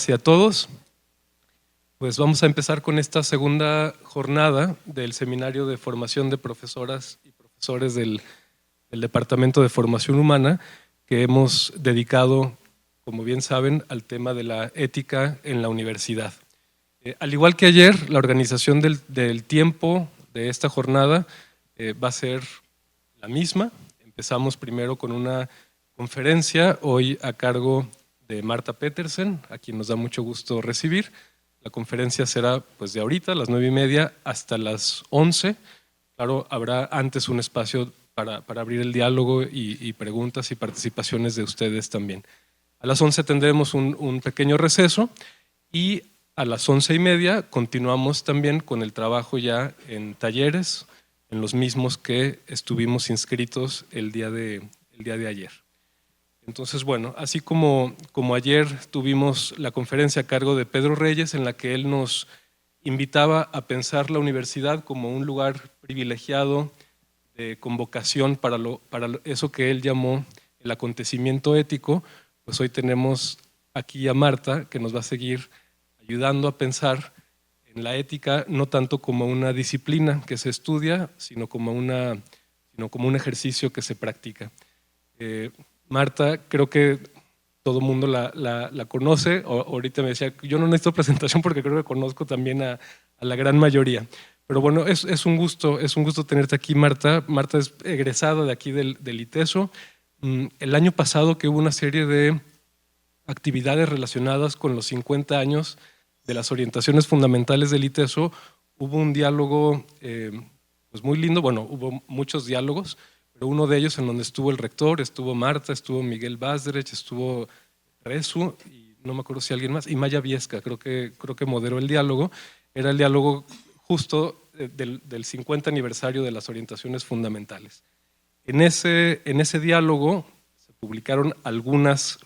Gracias a todos. Pues vamos a empezar con esta segunda jornada del Seminario de Formación de Profesoras y Profesores del Departamento de Formación Humana, que hemos dedicado, como bien saben, al tema de la ética en la universidad. Al igual que ayer, la organización del tiempo de esta jornada va a ser la misma. Empezamos primero con una conferencia, hoy a cargo de Marta Petersen, a quien nos da mucho gusto recibir. La conferencia será pues de ahorita, a las 9:30 hasta las 11. Claro, habrá antes un espacio para abrir el diálogo y preguntas y participaciones de ustedes también. A las 11 tendremos un pequeño receso y a las 11:30 continuamos también con el trabajo ya en talleres, en los mismos que estuvimos inscritos el día de ayer. Entonces, bueno, así como ayer tuvimos la conferencia a cargo de Pedro Reyes, en la que él nos invitaba a pensar la universidad como un lugar privilegiado de convocación para eso que él llamó el acontecimiento ético, pues hoy tenemos aquí a Marta, que nos va a seguir ayudando a pensar en la ética no tanto como una disciplina que se estudia, sino como un ejercicio que se practica. Marta, creo que todo el mundo la conoce. Ahorita me decía, yo no necesito presentación porque creo que conozco también a la gran mayoría. Pero bueno, es un gusto tenerte aquí, Marta. Marta es egresada de aquí del ITESO. El año pasado que hubo una serie de actividades relacionadas con los 50 años de las orientaciones fundamentales del ITESO, hubo un diálogo pues muy lindo, bueno, hubo muchos diálogos, pero uno de ellos en donde estuvo el rector, estuvo Marta, estuvo Miguel Basderech, estuvo Rezu, y no me acuerdo si alguien más, y Maya Viesca, creo que moderó el diálogo. Era el diálogo justo del 50 aniversario de las orientaciones fundamentales. En ese diálogo se publicaron algunas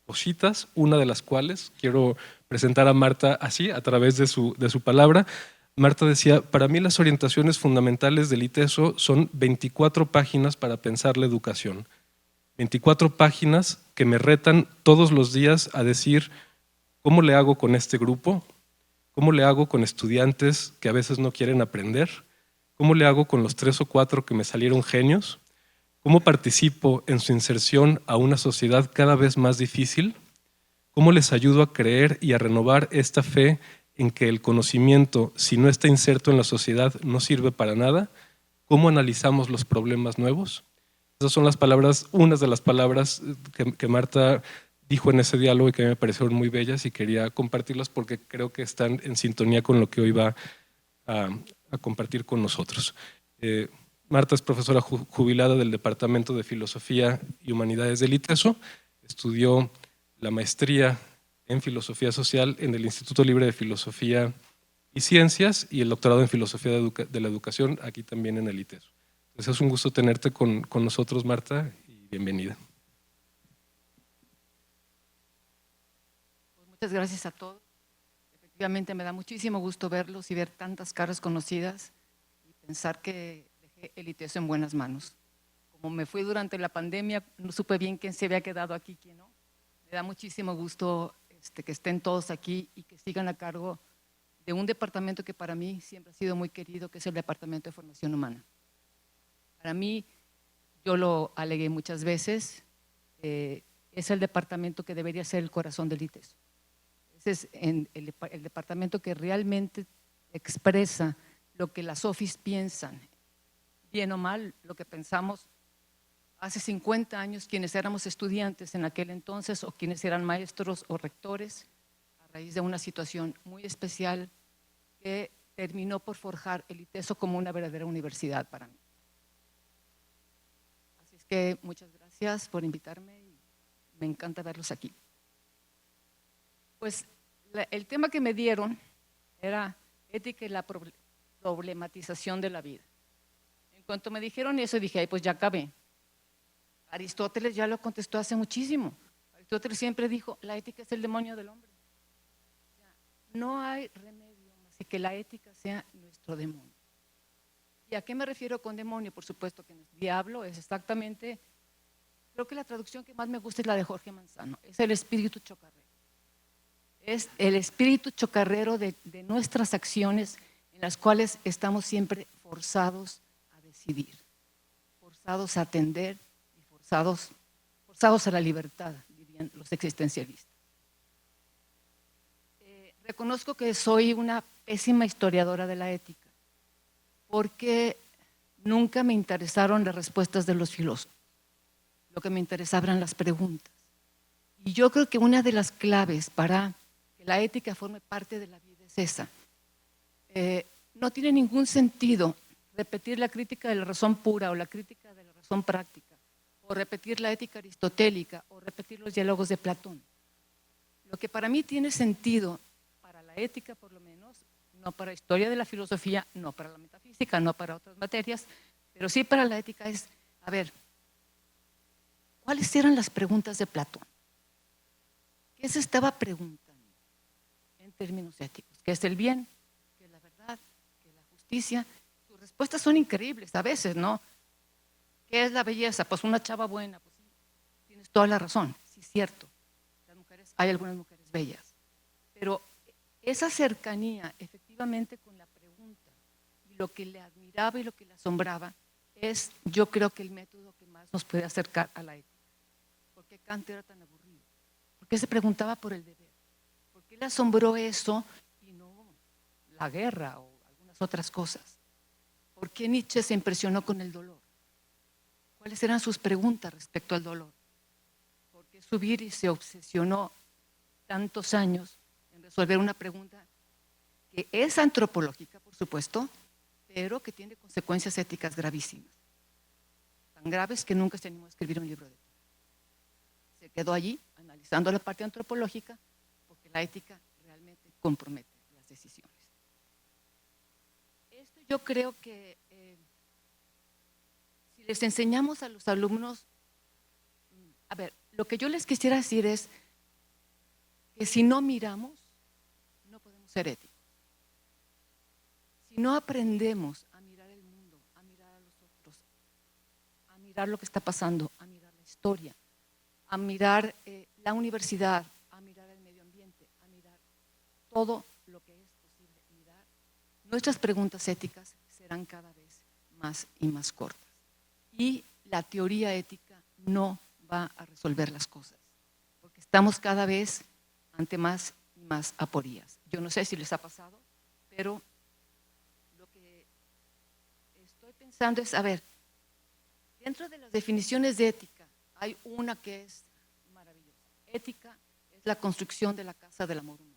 cositas, una de las cuales quiero presentar a Marta así, a través de su palabra. Marta decía, para mí las orientaciones fundamentales del ITESO son 24 páginas para pensar la educación. 24 páginas que me retan todos los días a decir cómo le hago con este grupo, cómo le hago con estudiantes que a veces no quieren aprender, cómo le hago con los 3 o 4 que me salieron genios, cómo participo en su inserción a una sociedad cada vez más difícil, cómo les ayudo a creer y a renovar esta fe en que el conocimiento, si no está inserto en la sociedad, no sirve para nada, cómo analizamos los problemas nuevos. Esas son las palabras, unas de las palabras que Marta dijo en ese diálogo y que me parecieron muy bellas y quería compartirlas porque creo que están en sintonía con lo que hoy va a compartir con nosotros. Marta es profesora jubilada del Departamento de Filosofía y Humanidades del ITESO, estudió la maestría en Filosofía Social en el Instituto Libre de Filosofía y Ciencias y el doctorado en Filosofía de la Educación aquí también en el ITESO. Entonces es un gusto tenerte con nosotros, Marta, y bienvenida. Pues muchas gracias a todos. Efectivamente me da muchísimo gusto verlos y ver tantas caras conocidas y pensar que dejé el ITESO en buenas manos. Como me fui durante la pandemia, no supe bien quién se había quedado aquí, quién no. Me da muchísimo gusto que estén todos aquí y que sigan a cargo de un departamento que para mí siempre ha sido muy querido, que es el Departamento de Formación Humana. Para mí, yo lo alegué muchas veces, es el departamento que debería ser el corazón del ITESO. Ese es el departamento que realmente expresa lo que las OFIs piensan, bien o mal, lo que pensamos hace 50 años, quienes éramos estudiantes en aquel entonces o quienes eran maestros o rectores, a raíz de una situación muy especial que terminó por forjar el ITESO como una verdadera universidad para mí. Así es que muchas gracias por invitarme y me encanta verlos aquí. Pues el tema que me dieron era ética y la problematización de la vida. En cuanto me dijeron eso, dije, ay, pues ya acabé. Aristóteles ya lo contestó hace muchísimo. Aristóteles siempre dijo, la ética es el demonio del hombre. O sea, no hay remedio más que la ética sea nuestro demonio. ¿Y a qué me refiero con demonio? Por supuesto que el diablo es exactamente, creo que la traducción que más me gusta es la de Jorge Manzano, es el espíritu chocarrero. es el espíritu chocarrero de nuestras acciones en las cuales estamos siempre forzados a decidir, forzados a atender y forzados a la libertad, dirían los existencialistas. Reconozco que soy una pésima historiadora de la ética, porque nunca me interesaron las respuestas de los filósofos. Lo que me interesaban eran las preguntas. Y yo creo que una de las claves para que la ética forme parte de la vida es esa. No tiene ningún sentido repetir la crítica de la razón pura o la crítica de la razón práctica, o repetir la ética aristotélica, o repetir los diálogos de Platón. Lo que para mí tiene sentido, para la ética por lo menos, no para la historia de la filosofía, no para la metafísica, no para otras materias, pero sí para la ética es, a ver, ¿cuáles eran las preguntas de Platón? ¿Qué se estaba preguntando en términos éticos? ¿Qué es el bien? ¿Qué es la verdad? ¿Qué es la justicia? Sus respuestas son increíbles a veces, ¿no? ¿Qué es la belleza? Pues una chava buena, pues sí, tienes toda la razón, sí es cierto. Hay algunas mujeres bellas, pero esa cercanía efectivamente con la pregunta y lo que le admiraba y lo que le asombraba es, yo creo que el método que más nos puede acercar a la ética. ¿Por qué Kant era tan aburrido? ¿Por qué se preguntaba por el deber? ¿Por qué le asombró eso y no la guerra o algunas otras cosas? ¿Por qué Nietzsche se impresionó con el dolor? ¿Cuáles eran sus preguntas respecto al dolor? ¿Por qué Zubiri se obsesionó tantos años en resolver una pregunta que es antropológica, por supuesto, pero que tiene consecuencias éticas gravísimas? Tan graves que nunca se animó a escribir un libro de ética. Se quedó allí analizando la parte antropológica porque la ética realmente compromete las decisiones. Esto yo creo que si les enseñamos a los alumnos, a ver, lo que yo les quisiera decir es que si no miramos, no podemos ser éticos. Si no aprendemos a mirar el mundo, a mirar a los otros, a mirar lo que está pasando, a mirar la historia, a mirar la universidad, a mirar el medio ambiente, a mirar todo lo que es posible mirar, nuestras preguntas éticas serán cada vez más y más cortas. Y la teoría ética no va a resolver las cosas, porque estamos cada vez ante más y más aporías. Yo no sé si les ha pasado, pero lo que estoy pensando es, a ver, dentro de las definiciones de ética hay una que es maravillosa. Ética es la construcción de la casa del amor humano.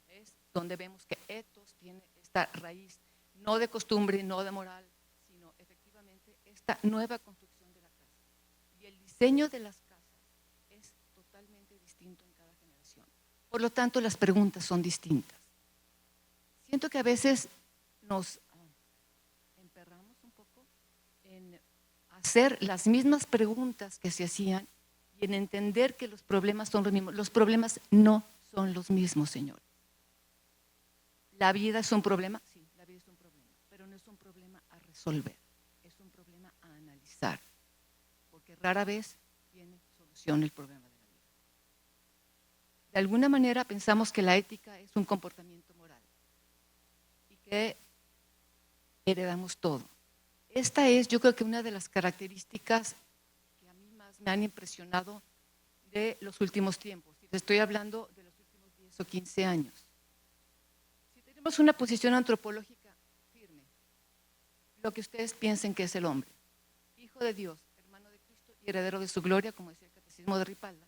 Es donde vemos que ethos tiene esta raíz, no de costumbre, no de moral, sino efectivamente esta nueva construcción de la casa. Y el diseño de las casas es totalmente distinto en cada generación. Por lo tanto, las preguntas son distintas. Siento que a veces nos emperramos un poco en hacer las mismas preguntas que se hacían y en entender que los problemas son los mismos. Los problemas no son los mismos, señores. ¿La vida es un problema? Sí, la vida es un problema, pero no es un problema a resolver, es un problema a analizar, porque rara vez tiene solución el problema de la vida. De alguna manera pensamos que la ética es un comportamiento moral y que heredamos todo. Esta es, yo creo que una de las características que a mí más me han impresionado de los últimos tiempos. Y les estoy hablando de los últimos 10 o 15 años. Si tenemos una posición antropológica firme, lo que ustedes piensen que es el hombre, hijo de Dios, hermano de Cristo y heredero de su gloria, como decía el Catecismo de Ripalda,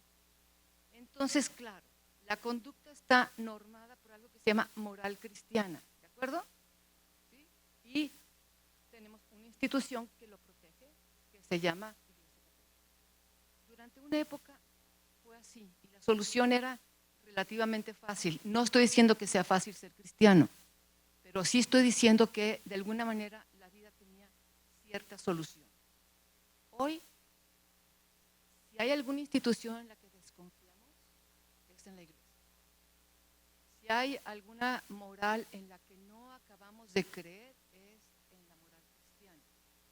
entonces, claro, la conducta está normada por algo que se llama moral cristiana, ¿de acuerdo? ¿Sí? Y tenemos una institución que lo protege, que se llama Iglesia Católica. Durante una época fue así, y la solución era relativamente fácil. No estoy diciendo que sea fácil ser cristiano, pero sí estoy diciendo que de alguna manera la vida tenía cierta solución. Hoy, si hay alguna institución en la que desconfiamos, es en la iglesia. Si hay alguna moral en la que no acabamos de creer, es en la moral cristiana.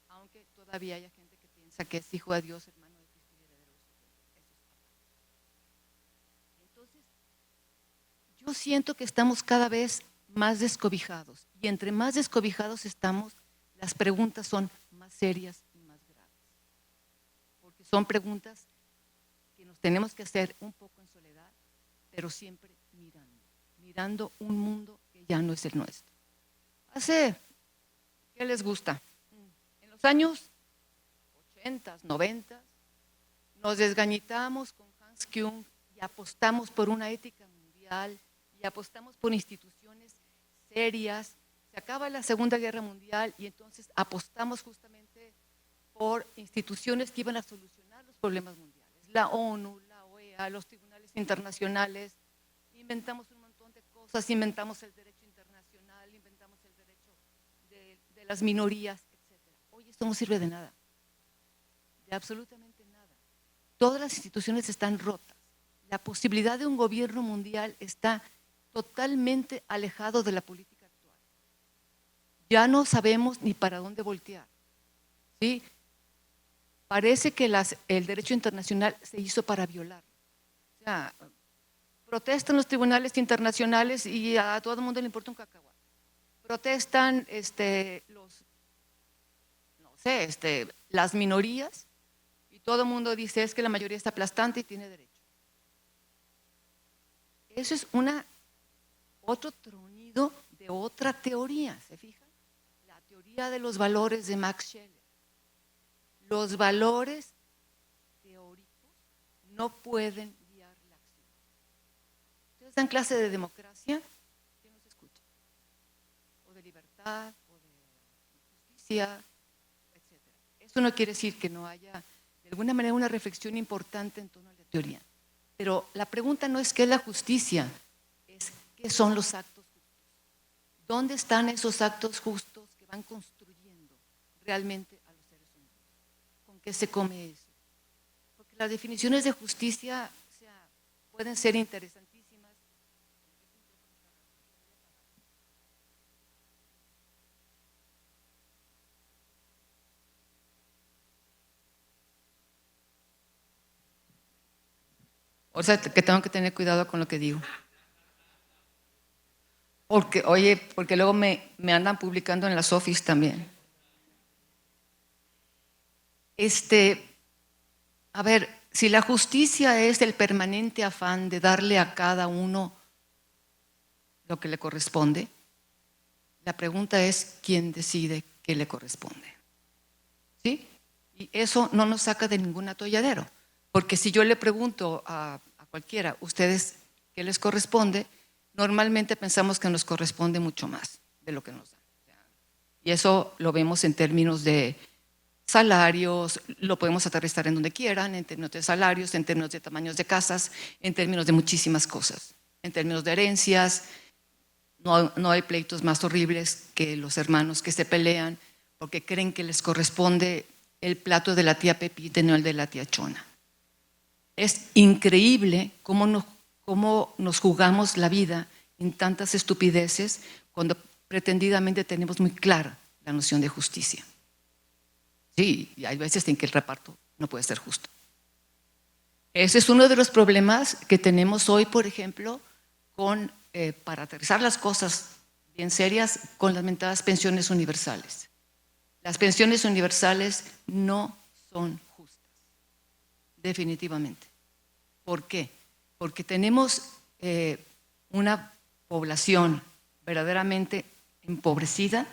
Aunque todavía haya gente que piensa que es hijo de Dios, hermano de Cristo y heredero de su gloria. Eso es aparte. Entonces, yo siento que estamos cada vez más descobijados. Y entre más descobijados estamos, las preguntas son más serias y más graves. Porque son preguntas que nos tenemos que hacer un poco en soledad, pero siempre mirando un mundo que ya no es el nuestro. ¿Qué les gusta? En los años 80, 90, nos desgañitamos con Hans Küng y apostamos por una ética mundial y apostamos por instituciones serias. Se acaba la Segunda Guerra Mundial y entonces apostamos justamente por instituciones que iban a solucionar los problemas mundiales. La ONU, la OEA, los tribunales internacionales. Inventamos un montón de cosas, inventamos el derecho internacional, inventamos el derecho de las minorías, etc. Hoy esto no sirve de nada, de absolutamente nada. Todas las instituciones están rotas. La posibilidad de un gobierno mundial está totalmente alejado de la política actual. Ya no sabemos ni para dónde voltear, ¿sí? Parece que el derecho internacional se hizo para violar. O sea, protestan los tribunales internacionales y a todo el mundo le importa un cacahuate. Protestan las minorías y todo el mundo dice es que la mayoría está aplastante y tiene derecho. Eso es otro tronido de otra teoría, ¿se fijan? La teoría de los valores de Max Scheler. Los valores teóricos no pueden guiar la acción. Ustedes dan clase de democracia, ¿quién nos escucha? O de libertad, o de justicia, etc. Eso no quiere decir que no haya, de alguna manera, una reflexión importante en torno a la teoría. Pero la pregunta no es qué es la justicia, es qué son los actos justos. ¿Dónde están esos actos justos que van construyendo realmente a los seres humanos? ¿Con qué se come eso? Porque las definiciones de justicia, o sea, pueden ser interesantísimas. O sea, que tengo que tener cuidado con lo que digo. Porque luego me andan publicando en las office también. A ver, si la justicia es el permanente afán de darle a cada uno lo que le corresponde, la pregunta es quién decide qué le corresponde. ¿Sí? Y eso no nos saca de ningún atolladero, porque si yo le pregunto a cualquiera, ¿ustedes qué les corresponde? Normalmente pensamos que nos corresponde mucho más de lo que nos dan. Y eso lo vemos en términos de salarios, lo podemos aterrizar en donde quieran, en términos de salarios, en términos de tamaños de casas, en términos de muchísimas cosas, en términos de herencias. No hay pleitos más horribles que los hermanos que se pelean porque creen que les corresponde el plato de la tía Pepita y no el de la tía Chona. Es increíble cómo nos jugamos la vida en tantas estupideces cuando pretendidamente tenemos muy clara la noción de justicia. Sí, y hay veces en que el reparto no puede ser justo. Ese es uno de los problemas que tenemos hoy, por ejemplo, para aterrizar las cosas bien serias, con las mentadas pensiones universales. Las pensiones universales no son justas, definitivamente. ¿Por qué? Porque tenemos una población verdaderamente empobrecida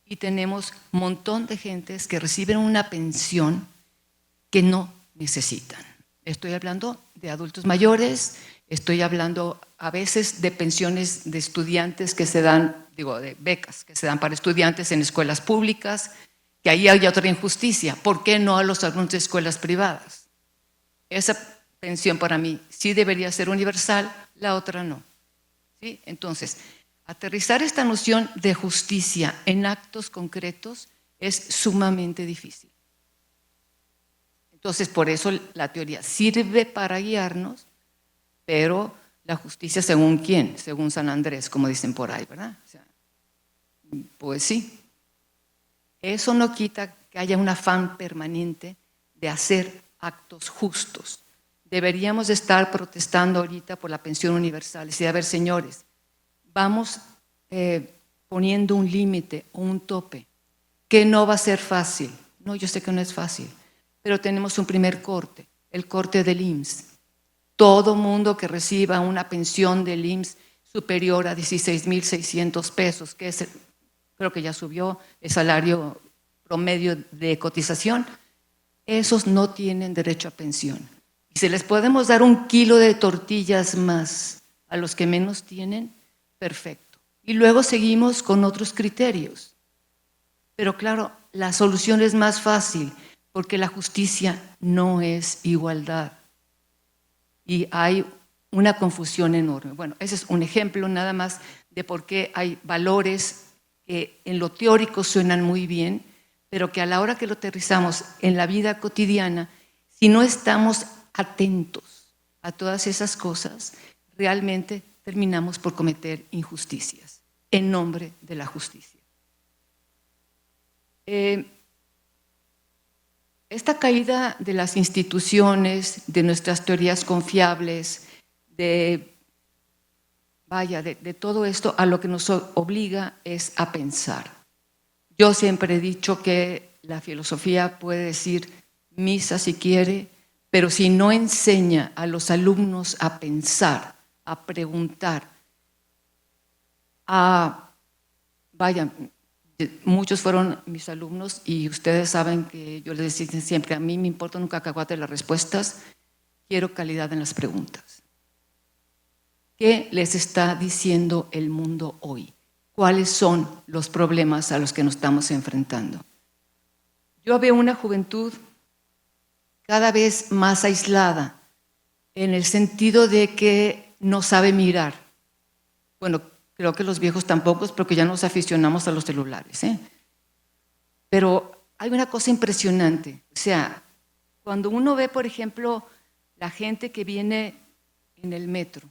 y tenemos un montón de gentes que reciben una pensión que no necesitan. Estoy hablando de adultos mayores, estoy hablando a veces de pensiones de estudiantes que se dan, de becas que se dan para estudiantes en escuelas públicas, que ahí hay otra injusticia. ¿Por qué no a los alumnos de escuelas privadas? Esa pensión para mí sí debería ser universal, la otra no. ¿Sí? Entonces, aterrizar esta noción de justicia en actos concretos es sumamente difícil. Entonces, por eso la teoría sirve para guiarnos, pero la justicia según quién, según San Andrés, como dicen por ahí, ¿verdad? O sea, pues sí. Eso no quita que haya un afán permanente de hacer actos justos, deberíamos estar protestando ahorita por la pensión universal. Y a ver, señores, vamos poniendo un límite o un tope, que no va a ser fácil. No, yo sé que no es fácil, pero tenemos un primer corte, el corte del IMSS. Todo mundo que reciba una pensión del IMSS superior a 16,600 pesos, que es, creo que ya subió el salario promedio de cotización, esos no tienen derecho a pensión. Y si les podemos dar 1 kilo de tortillas más a los que menos tienen, perfecto. Y luego seguimos con otros criterios. Pero claro, la solución es más fácil, porque la justicia no es igualdad. Y hay una confusión enorme. Bueno, ese es un ejemplo nada más de por qué hay valores que en lo teórico suenan muy bien, pero que a la hora que lo aterrizamos en la vida cotidiana, si no estamos atentos a todas esas cosas, realmente terminamos por cometer injusticias en nombre de la justicia. Esta caída de las instituciones, de nuestras teorías confiables, de todo esto, a lo que nos obliga es a pensar. Yo siempre he dicho que la filosofía puede decir misa si quiere, pero si no enseña a los alumnos a pensar, a preguntar, muchos fueron mis alumnos y ustedes saben que yo les decía siempre, a mí me importa un cacahuate las respuestas, quiero calidad en las preguntas. ¿Qué les está diciendo el mundo hoy? ¿Cuáles son los problemas a los que nos estamos enfrentando? Yo veo una juventud cada vez más aislada, en el sentido de que no sabe mirar. Bueno, creo que los viejos tampoco, porque ya nos aficionamos a los celulares, ¿eh? Pero hay una cosa impresionante. O sea, cuando uno ve, por ejemplo, la gente que viene en el metro,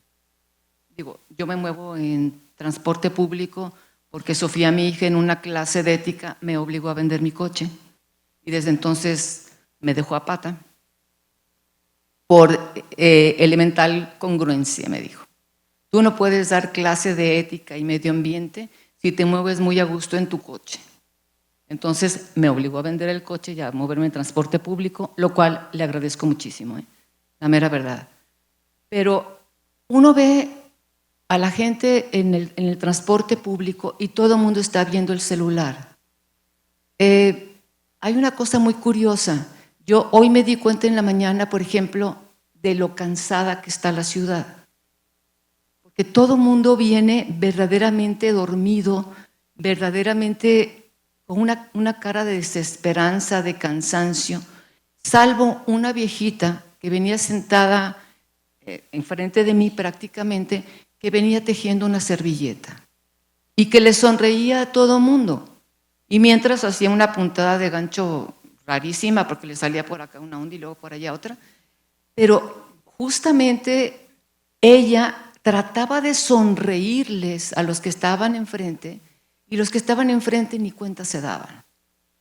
digo, yo me muevo en transporte público porque Sofía, mi hija, en una clase de ética me obligó a vender mi coche y desde entonces me dejó a pata por elemental congruencia, me dijo. Tú no puedes dar clase de ética y medio ambiente si te mueves muy a gusto en tu coche. Entonces me obligó a vender el coche y a moverme en transporte público, lo cual le agradezco muchísimo, la mera verdad. Pero uno ve a la gente en el transporte público y todo el mundo está viendo el celular. Hay una cosa muy curiosa. Yo hoy me di cuenta en la mañana, por ejemplo, de lo cansada que está la ciudad. Porque todo el mundo viene verdaderamente dormido, verdaderamente con una cara de desesperanza, de cansancio, salvo una viejita que venía sentada enfrente de mí prácticamente, que venía tejiendo una servilleta y que le sonreía a todo mundo. Y mientras hacía una puntada de gancho rarísima, porque le salía por acá una onda y luego por allá otra, pero justamente ella trataba de sonreírles a los que estaban enfrente y los que estaban enfrente ni cuenta se daban,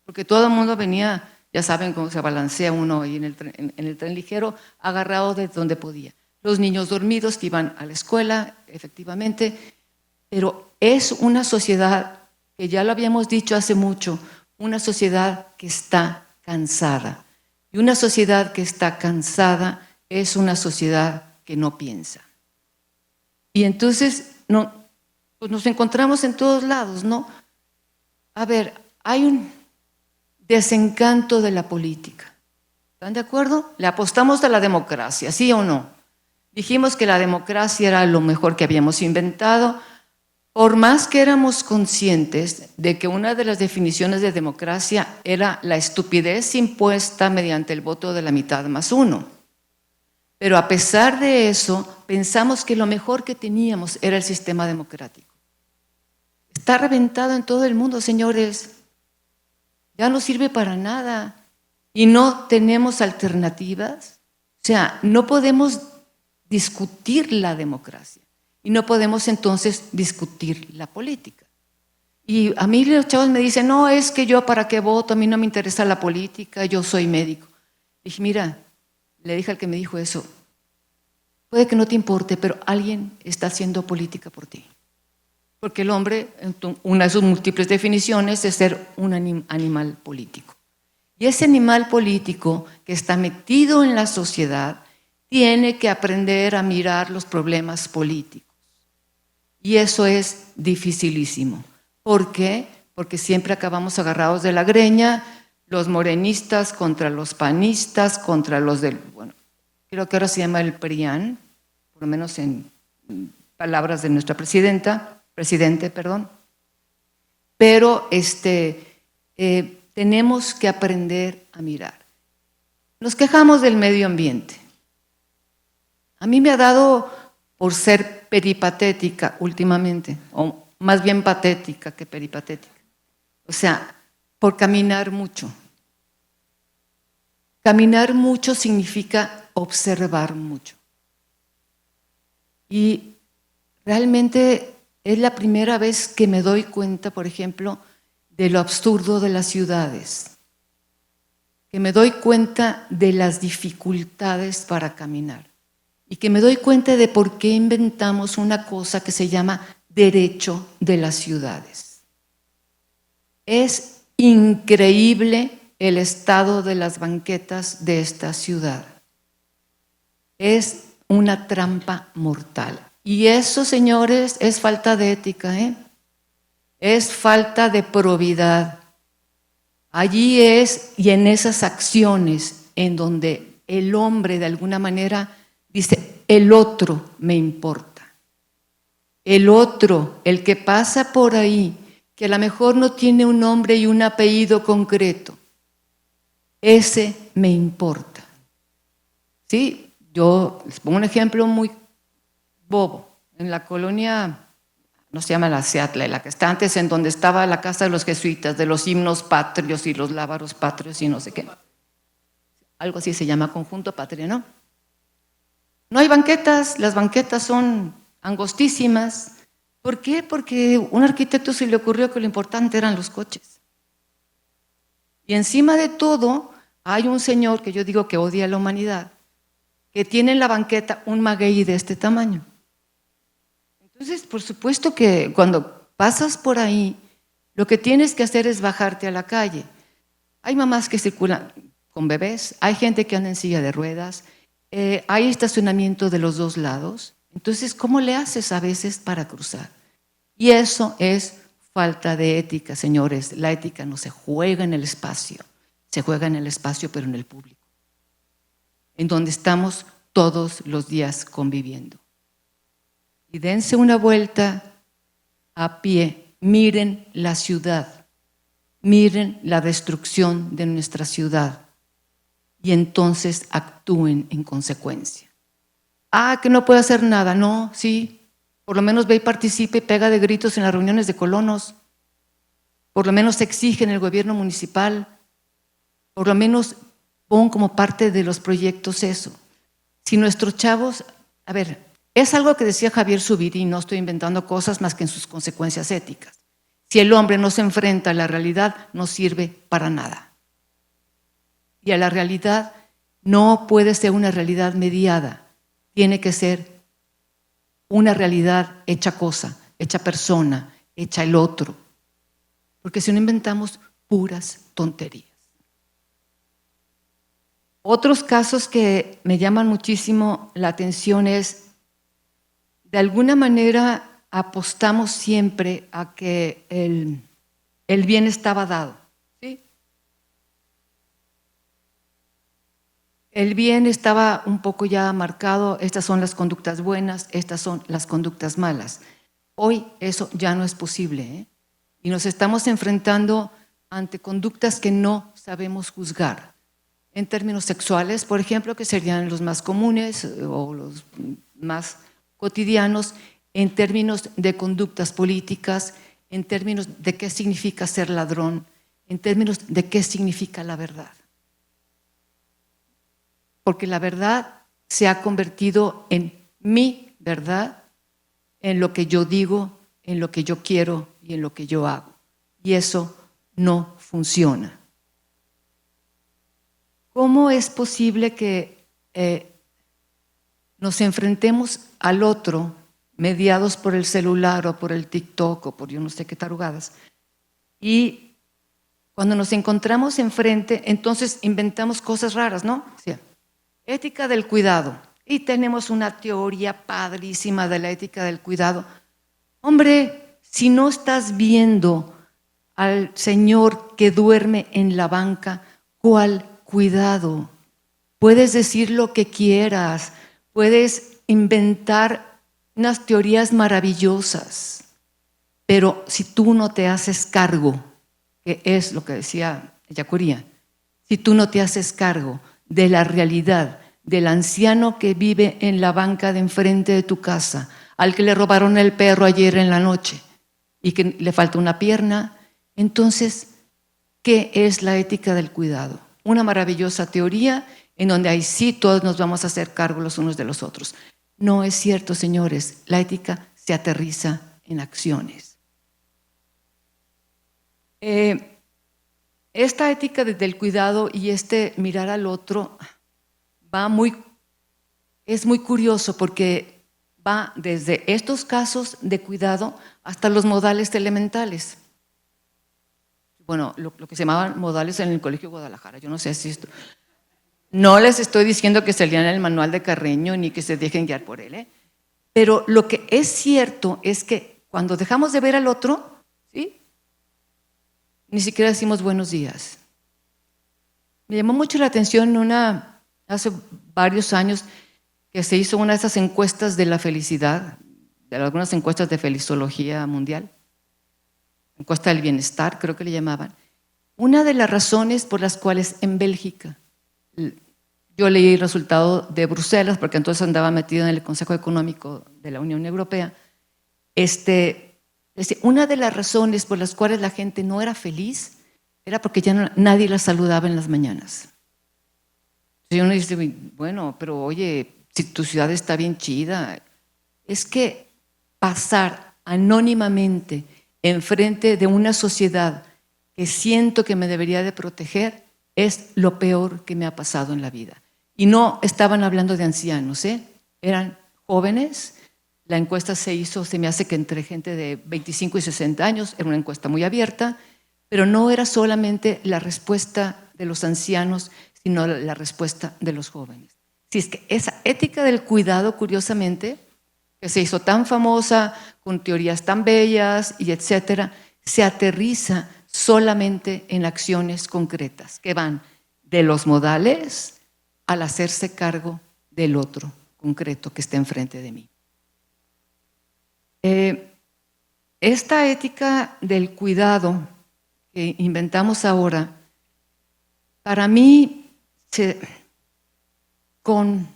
porque todo el mundo venía, ya saben cómo se balancea uno ahí en el tren ligero, agarrado de donde podía. Los niños dormidos que iban a la escuela, efectivamente, pero es una sociedad que ya lo habíamos dicho hace mucho, una sociedad que está cansada. Y una sociedad que está cansada es una sociedad que no piensa. Y entonces pues nos encontramos en todos lados, ¿no? A ver, hay un desencanto de la política. ¿Están de acuerdo? Le apostamos a la democracia, ¿sí o no? Dijimos que la democracia era lo mejor que habíamos inventado, por más que éramos conscientes de que una de las definiciones de democracia era la estupidez impuesta mediante el voto de la mitad más uno. Pero a pesar de eso, pensamos que lo mejor que teníamos era el sistema democrático. Está reventado en todo el mundo, señores. Ya no sirve para nada y no tenemos alternativas. O sea, no podemos discutir la democracia y no podemos entonces discutir la política. Y a mí los chavos me dicen, no, es que yo para qué voto, a mí no me interesa la política, yo soy médico. Dije, mira, le dije al que me dijo eso, puede que no te importe, pero alguien está haciendo política por ti. Porque el hombre, una de sus múltiples definiciones es ser un animal político. Y ese animal político que está metido en la sociedad tiene que aprender a mirar los problemas políticos. Y eso es dificilísimo. ¿Por qué? Porque siempre acabamos agarrados de la greña, los morenistas contra los panistas, contra los del, bueno, creo que ahora se llama el PRIAN, por lo menos en palabras de nuestra presidente, perdón. Pero tenemos que aprender a mirar. Nos quejamos del medio ambiente. A mí me ha dado por ser peripatética últimamente, o más bien patética que peripatética. O sea, por caminar mucho. Caminar mucho significa observar mucho. Y realmente es la primera vez que me doy cuenta, por ejemplo, de lo absurdo de las ciudades, que me doy cuenta de las dificultades para caminar y que me doy cuenta de por qué inventamos una cosa que se llama derecho de las ciudades. Es increíble el estado de las banquetas de esta ciudad. Es una trampa mortal. Y eso, señores, es falta de ética, es falta de probidad. Allí es, y en esas acciones en donde el hombre de alguna manera dice, el otro me importa. El otro, el que pasa por ahí, que a lo mejor no tiene un nombre y un apellido concreto, ese me importa. ¿Sí? Yo les pongo un ejemplo muy bobo. En la colonia, no se llama la Seattle, la que está antes, en donde estaba la casa de los jesuitas, de los himnos patrios y los lábaros patrios y no sé qué. Algo así se llama Conjunto Patria, ¿no? No hay banquetas, las banquetas son angostísimas. ¿Por qué? Porque a un arquitecto se le ocurrió que lo importante eran los coches. Y encima de todo, hay un señor que yo digo que odia a la humanidad, que tiene en la banqueta un maguey de este tamaño. Entonces, por supuesto que cuando pasas por ahí, lo que tienes que hacer es bajarte a la calle. Hay mamás que circulan con bebés, hay gente que anda en silla de ruedas, hay estacionamiento de los dos lados. Entonces, ¿cómo le haces a veces para cruzar? Y eso es falta de ética, señores. La ética no se juega en el espacio, se juega en el espacio, pero en el público, en donde estamos todos los días conviviendo. Y dense una vuelta a pie, miren la ciudad, miren la destrucción de nuestra ciudad y entonces actúen en consecuencia. Que no puede hacer nada. No, sí, por lo menos ve y participe y pega de gritos en las reuniones de colonos, por lo menos exige en el gobierno municipal, por lo menos pon como parte de los proyectos eso. Si nuestros chavos, a ver, es algo que decía Javier Zubiri, y no estoy inventando cosas más que en sus consecuencias éticas. Si el hombre no se enfrenta a la realidad, no sirve para nada. Y a la realidad no puede ser una realidad mediada, tiene que ser una realidad hecha cosa, hecha persona, hecha el otro. Porque si no inventamos puras tonterías. Otros casos que me llaman muchísimo la atención es, de alguna manera apostamos siempre a que el bien estaba dado. ¿Sí? El bien estaba un poco ya marcado, estas son las conductas buenas, estas son las conductas malas. Hoy eso ya no es posible, y nos estamos enfrentando ante conductas que no sabemos juzgar. En términos sexuales, por ejemplo, que serían los más comunes o los más cotidianos, en términos de conductas políticas, en términos de qué significa ser ladrón, en términos de qué significa la verdad. Porque la verdad se ha convertido en mi verdad, en lo que yo digo, en lo que yo quiero y en lo que yo hago. Y eso no funciona. ¿Cómo es posible que nos enfrentemos al otro, mediados por el celular o por el TikTok o por yo no sé qué tarugadas, y cuando nos encontramos enfrente, entonces inventamos cosas raras, ¿no? O sea, ética del cuidado. Y tenemos una teoría padrísima de la ética del cuidado. Hombre, si no estás viendo al señor que duerme en la banca, ¿cuál cuidado? Puedes decir lo que quieras, puedes inventar unas teorías maravillosas, pero si tú no te haces cargo, que es lo que decía Ellacuría, si tú no te haces cargo de la realidad del anciano que vive en la banca de enfrente de tu casa, al que le robaron el perro ayer en la noche y que le falta una pierna, entonces, ¿qué es la ética del cuidado? Una maravillosa teoría en donde ahí sí todos nos vamos a hacer cargo los unos de los otros. No es cierto, señores, la ética se aterriza en acciones. Esta ética del cuidado y este mirar al otro es muy curioso porque va desde estos casos de cuidado hasta los modales elementales. Bueno, lo que se llamaban modales en el Colegio Guadalajara, yo no sé si esto… No les estoy diciendo que se lean el manual de Carreño ni que se dejen guiar por él, pero lo que es cierto es que cuando dejamos de ver al otro, ¿sí?, ni siquiera decimos buenos días. Me llamó mucho la atención hace varios años que se hizo una de esas encuestas de la felicidad, de algunas encuestas de felizología mundial, encuesta del bienestar, creo que le llamaban. Una de las razones por las cuales en Bélgica, yo leí el resultado de Bruselas, porque entonces andaba metido en el Consejo Económico de la Unión Europea, una de las razones por las cuales la gente no era feliz era porque ya nadie la saludaba en las mañanas. Y uno dice, bueno, pero oye, si tu ciudad está bien chida, es que pasar anónimamente enfrente de una sociedad que siento que me debería de proteger es lo peor que me ha pasado en la vida. Y no estaban hablando de ancianos, eran jóvenes. La encuesta se hizo, se me hace que entre gente de 25 y 60 años, era una encuesta muy abierta, pero no era solamente la respuesta de los ancianos, sino la respuesta de los jóvenes. Si es que esa ética del cuidado, curiosamente, que se hizo tan famosa, con teorías tan bellas y etcétera, se aterriza solamente en acciones concretas, que van de los modales al hacerse cargo del otro concreto que está enfrente de mí. Esta ética del cuidado que inventamos ahora, para mí, con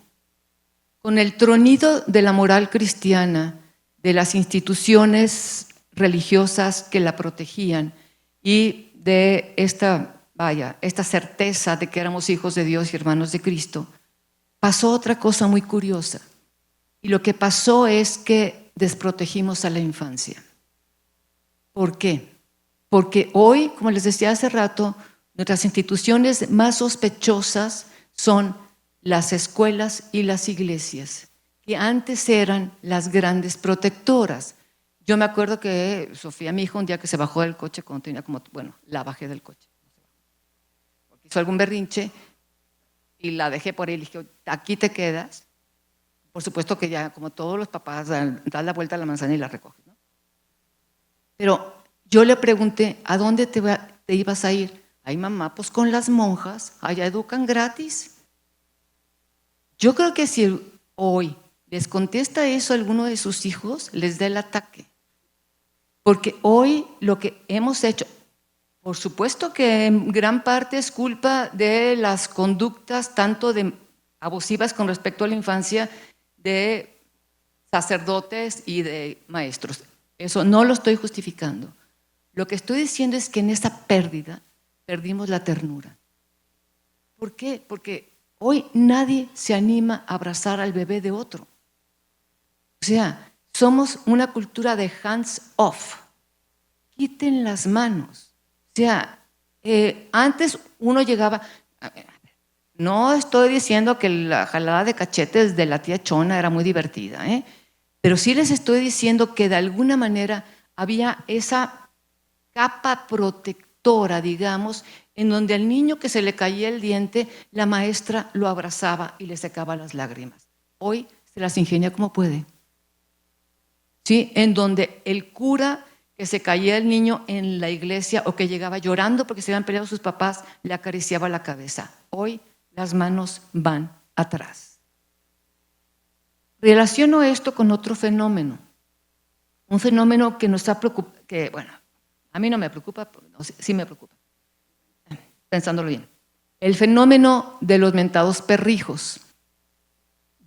el tronido de la moral cristiana, de las instituciones religiosas que la protegían y de esta certeza de que éramos hijos de Dios y hermanos de Cristo, pasó otra cosa muy curiosa. Y lo que pasó es que desprotegimos a la infancia. ¿Por qué? Porque hoy, como les decía hace rato, nuestras instituciones más sospechosas son las escuelas y las iglesias, que antes eran las grandes protectoras. Yo me acuerdo que Sofía, mi hija, un día que se bajó del coche cuando tenía la bajé del coche, porque hizo algún berrinche y la dejé por ahí y le dije, aquí te quedas. Por supuesto que ya, como todos los papás, dan la vuelta a la manzana y la recoges, ¿no? Pero yo le pregunté, ¿a dónde te ibas a ir? Ay, mamá, pues con las monjas, allá educan gratis. Yo creo que si hoy les contesta eso a alguno de sus hijos, les da el ataque. Porque hoy lo que hemos hecho, por supuesto que en gran parte es culpa de las conductas tanto abusivas con respecto a la infancia de sacerdotes y de maestros. Eso no lo estoy justificando. Lo que estoy diciendo es que en esa pérdida perdimos la ternura. ¿Por qué? Porque hoy nadie se anima a abrazar al bebé de otro. O sea, somos una cultura de hands off. Quiten las manos. O sea, antes uno llegaba, No estoy diciendo que la jalada de cachetes de la tía Chona era muy divertida, pero sí les estoy diciendo que de alguna manera había esa capa protectora, digamos, en donde al niño que se le caía el diente, la maestra lo abrazaba y le secaba las lágrimas. Hoy se las ingenia como puede. ¿Sí? En donde el cura que se caía el niño en la iglesia o que llegaba llorando porque se habían peleado sus papás, le acariciaba la cabeza. Hoy las manos van atrás. Relaciono esto con otro fenómeno, un fenómeno que nos está preocupando, que bueno, a mí no me preocupa, sí me preocupa, pensándolo bien. El fenómeno de los mentados perrijos.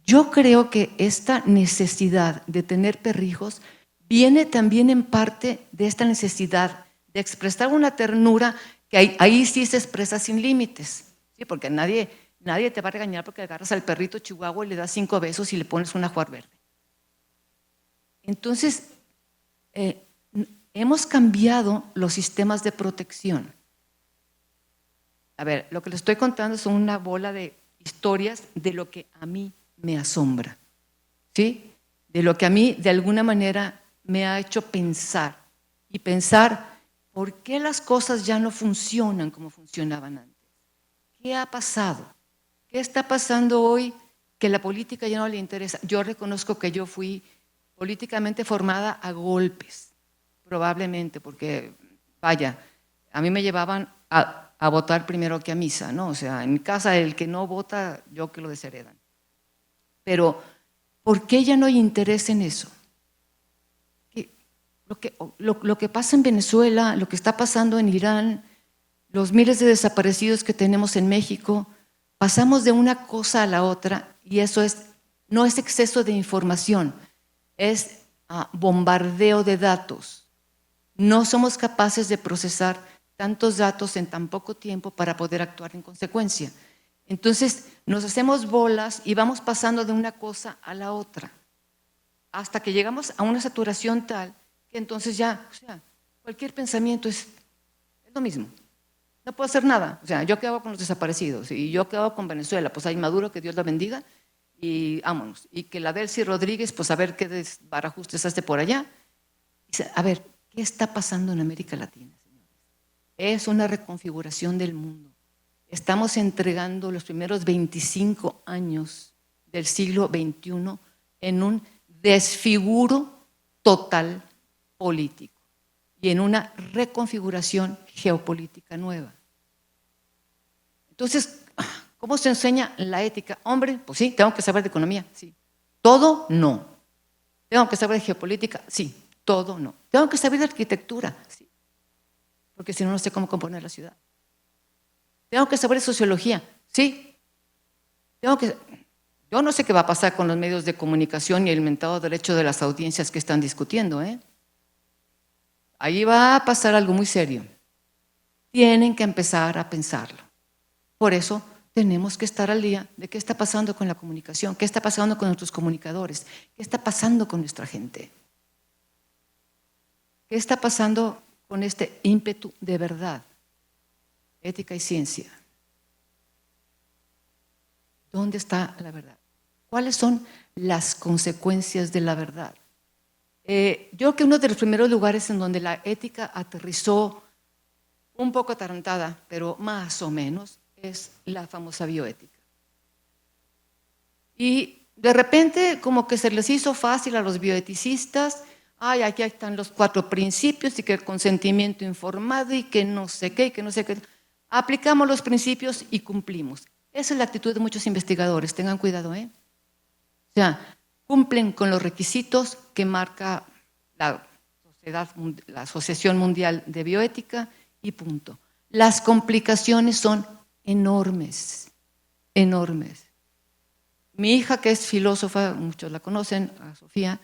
Yo creo que esta necesidad de tener perrijos viene también en parte de esta necesidad de expresar una ternura que ahí sí se expresa sin límites, ¿sí? Porque nadie te va a regañar porque agarras al perrito chihuahua y le das 5 besos y le pones un ajuar verde. Entonces, hemos cambiado los sistemas de protección. A ver, lo que les estoy contando es una bola de historias de lo que a mí me asombra, ¿sí? De lo que a mí de alguna manera me ha hecho pensar y pensar por qué las cosas ya no funcionan como funcionaban antes. ¿Qué ha pasado? ¿Qué está pasando hoy que la política ya no le interesa? Yo reconozco que yo fui políticamente formada a golpes, probablemente, porque, vaya, a mí me llevaban a votar primero que a misa, ¿no? O sea, en mi casa el que no vota, yo que lo desheredan. Pero, ¿por qué ya no hay interés en eso? Lo que pasa en Venezuela, lo que está pasando en Irán, los miles de desaparecidos que tenemos en México, pasamos de una cosa a la otra y eso no es exceso de información, es bombardeo de datos. No somos capaces de procesar tantos datos en tan poco tiempo para poder actuar en consecuencia. Entonces nos hacemos bolas y vamos pasando de una cosa a la otra hasta que llegamos a una saturación tal que entonces ya, o sea, cualquier pensamiento es lo mismo. No puedo hacer nada. O sea, ¿yo qué hago con los desaparecidos? ¿Y yo qué hago con Venezuela? Pues hay Maduro, que Dios la bendiga, y vámonos. Y que la Delcy Rodríguez, pues a ver qué desbarajustes hace por allá. A ver, ¿qué está pasando en América Latina, señores? Es una reconfiguración del mundo. Estamos entregando los primeros 25 años del siglo XXI en un desfiguro total político y en una reconfiguración geopolítica nueva. Entonces, ¿cómo se enseña la ética? Hombre, pues sí, tengo que saber de economía, sí. Todo no. Tengo que saber de geopolítica, sí. Todo no. Tengo que saber de arquitectura, sí. Porque si no, no sé cómo componer la ciudad. Tengo que saber de sociología, sí. Yo no sé qué va a pasar con los medios de comunicación y el mentado derecho de las audiencias que están discutiendo, Ahí va a pasar algo muy serio. Tienen que empezar a pensarlo. Por eso tenemos que estar al día de qué está pasando con la comunicación, qué está pasando con nuestros comunicadores, qué está pasando con nuestra gente, qué está pasando con este ímpetu de verdad, ética y ciencia. ¿Dónde está la verdad? ¿Cuáles son las consecuencias de la verdad? Yo creo que uno de los primeros lugares en donde la ética aterrizó un poco atarantada, pero más o menos, es la famosa bioética. Y de repente como que se les hizo fácil a los bioeticistas, ay, aquí están los 4 principios y que el consentimiento informado y que no sé qué, y que no sé qué. Aplicamos los principios y cumplimos. Esa es la actitud de muchos investigadores, tengan cuidado, O sea, cumplen con los requisitos que marca la Asociación Mundial de Bioética y punto. Las complicaciones son enormes, enormes. Mi hija, que es filósofa, muchos la conocen, a Sofía,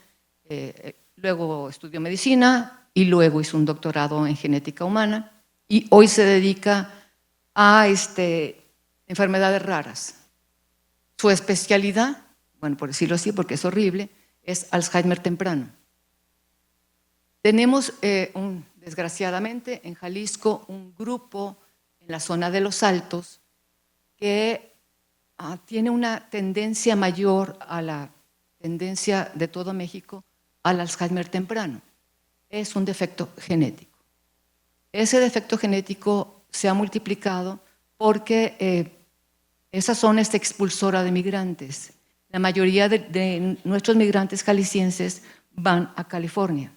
luego estudió medicina y luego hizo un doctorado en genética humana y hoy se dedica a enfermedades raras. Su especialidad, bueno, por decirlo así, porque es horrible, es Alzheimer temprano. Tenemos, desgraciadamente, en Jalisco un grupo en la zona de Los Altos que tiene una tendencia mayor a la tendencia de todo México al Alzheimer temprano. Es un defecto genético. Ese defecto genético se ha multiplicado porque esa zona es expulsora de migrantes. La mayoría de nuestros migrantes jaliscienses van a California.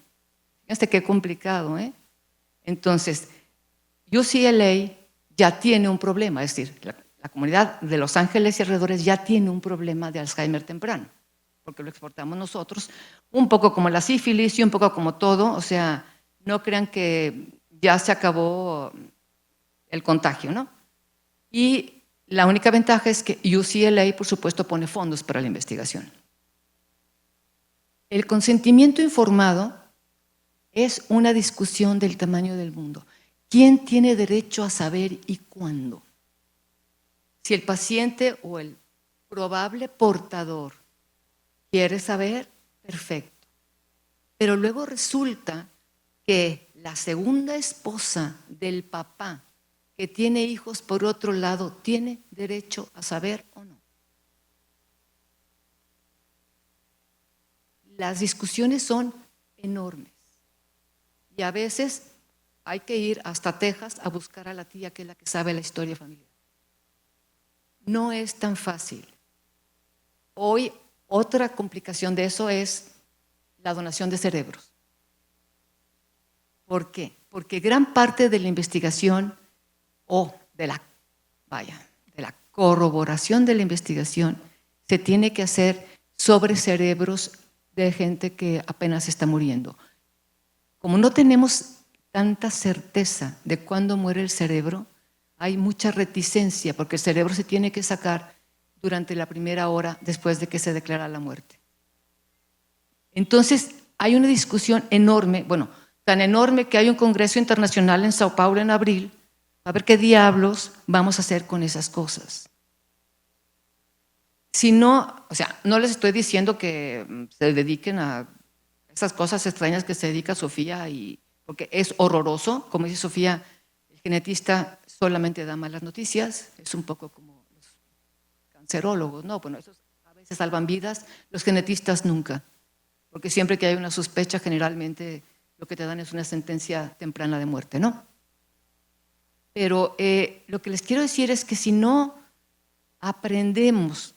Fíjense qué complicado, ¿eh? Entonces, UCLA ya tiene un problema, es decir, la comunidad de Los Ángeles y alrededores ya tiene un problema de Alzheimer temprano, porque lo exportamos nosotros, un poco como la sífilis y un poco como todo, o sea, no crean que ya se acabó el contagio, ¿no? Y la única ventaja es que UCLA, por supuesto, pone fondos para la investigación. El consentimiento informado es una discusión del tamaño del mundo. ¿Quién tiene derecho a saber y cuándo? Si el paciente o el probable portador quiere saber, perfecto. Pero luego resulta que la segunda esposa del papá que tiene hijos por otro lado tiene derecho a saber o no. Las discusiones son enormes y a veces hay que ir hasta Texas a buscar a la tía que es la que sabe la historia familiar. No es tan fácil. Hoy otra complicación de eso es la donación de cerebros. ¿Por qué? Porque gran parte de la investigación o de la corroboración de la investigación se tiene que hacer sobre cerebros de gente que apenas está muriendo. Como no tenemos tanta certeza de cuándo muere el cerebro, hay mucha reticencia porque el cerebro se tiene que sacar durante la primera hora después de que se declara la muerte. Entonces, hay una discusión enorme, bueno, tan enorme que hay un congreso internacional en Sao Paulo en abril, a ver qué diablos vamos a hacer con esas cosas. Si no, o sea, no les estoy diciendo que se dediquen a esas cosas extrañas que se dedica Sofía, porque es horroroso, como dice Sofía, el genetista solamente da malas noticias, es un poco como los cancerólogos, no, bueno, esos a veces salvan vidas, los genetistas nunca, porque siempre que hay una sospecha, generalmente lo que te dan es una sentencia temprana de muerte, ¿no? Pero lo que les quiero decir es que si no aprendemos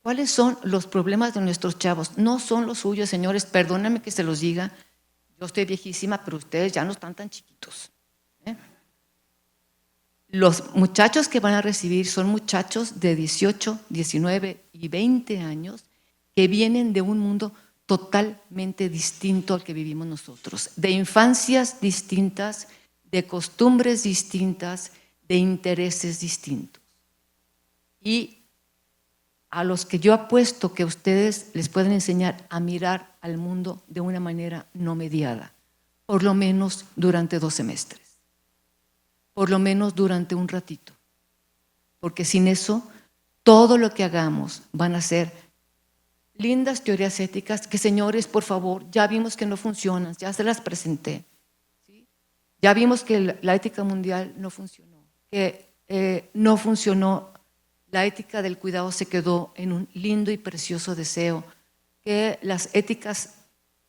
cuáles son los problemas de nuestros chavos, no son los suyos, señores, perdónenme que se los diga, yo estoy viejísima, pero ustedes ya no están tan chiquitos. Los muchachos que van a recibir son muchachos de 18, 19 y 20 años que vienen de un mundo totalmente distinto al que vivimos nosotros, de infancias distintas, de costumbres distintas, de intereses distintos. Y a los que yo apuesto que ustedes les pueden enseñar a mirar al mundo de una manera no mediada, por lo menos durante 2 semestres, por lo menos durante un ratito, porque sin eso todo lo que hagamos van a ser lindas teorías éticas que, señores, por favor, ya vimos que no funcionan, ya se las presenté, ¿sí? Ya vimos que la ética mundial no funcionó, que no funcionó. La ética del cuidado se quedó en un lindo y precioso deseo, que las éticas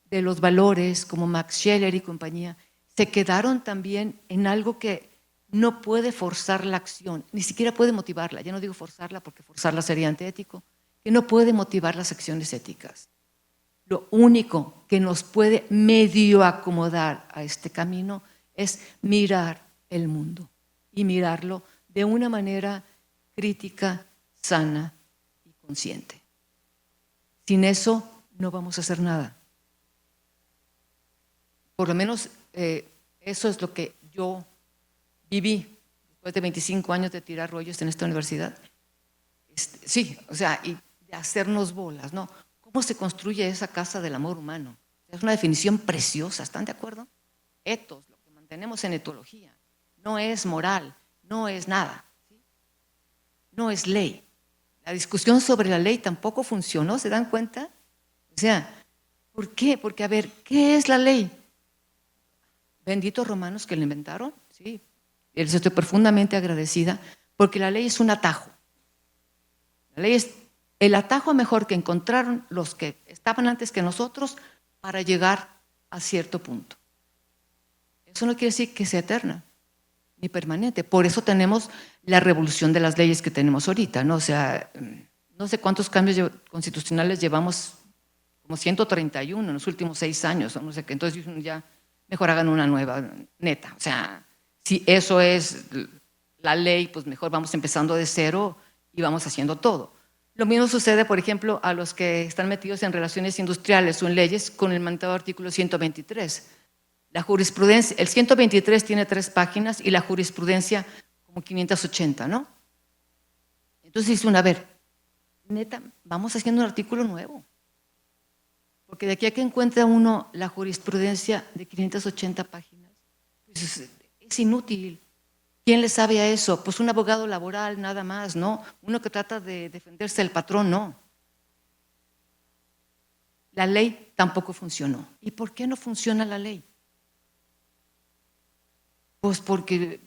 de los valores, como Max Scheler y compañía, se quedaron también en algo que no puede forzar la acción, ni siquiera puede motivarla. Ya no digo forzarla porque forzarla sería antiético, que no puede motivar las acciones éticas. Lo único que nos puede medio acomodar a este camino es mirar el mundo y mirarlo de una manera crítica, sana y consciente. Sin eso no vamos a hacer nada. Por lo menos eso es lo que yo viví después de 25 años de tirar rollos en esta universidad. Sí, o sea, y de hacernos bolas, ¿no? ¿Cómo se construye esa casa del amor humano? Es una definición preciosa, ¿están de acuerdo? Etos, lo que mantenemos en etología, no es moral, no es nada. No es ley. La discusión sobre la ley tampoco funcionó, ¿se dan cuenta? O sea, ¿por qué? Porque, a ver, ¿qué es la ley? Benditos romanos que la inventaron, sí. Les estoy profundamente agradecida, porque la ley es un atajo. La ley es el atajo mejor que encontraron los que estaban antes que nosotros para llegar a cierto punto. Eso no quiere decir que sea eterna ni permanente. Por eso tenemos la revolución de las leyes que tenemos ahorita, ¿no? O sea, no sé cuántos cambios constitucionales llevamos, como 131 en los últimos 6 años, o no sé qué. Entonces ya mejor hagan una nueva, neta. O sea, si eso es la ley, pues mejor vamos empezando de cero y vamos haciendo todo. Lo mismo sucede, por ejemplo, a los que están metidos en relaciones industriales o en leyes con el mentado artículo 123. La jurisprudencia, el 123 tiene 3 páginas y la jurisprudencia como 580, ¿no? Entonces dice uno, a ver, neta, vamos haciendo un artículo nuevo. Porque de aquí a que encuentra uno la jurisprudencia de 580 páginas, pues es inútil. ¿Quién le sabe a eso? Pues un abogado laboral nada más, ¿no? Uno que trata de defenderse del patrón, no. La ley tampoco funcionó. ¿Y por qué no funciona la ley? Pues porque,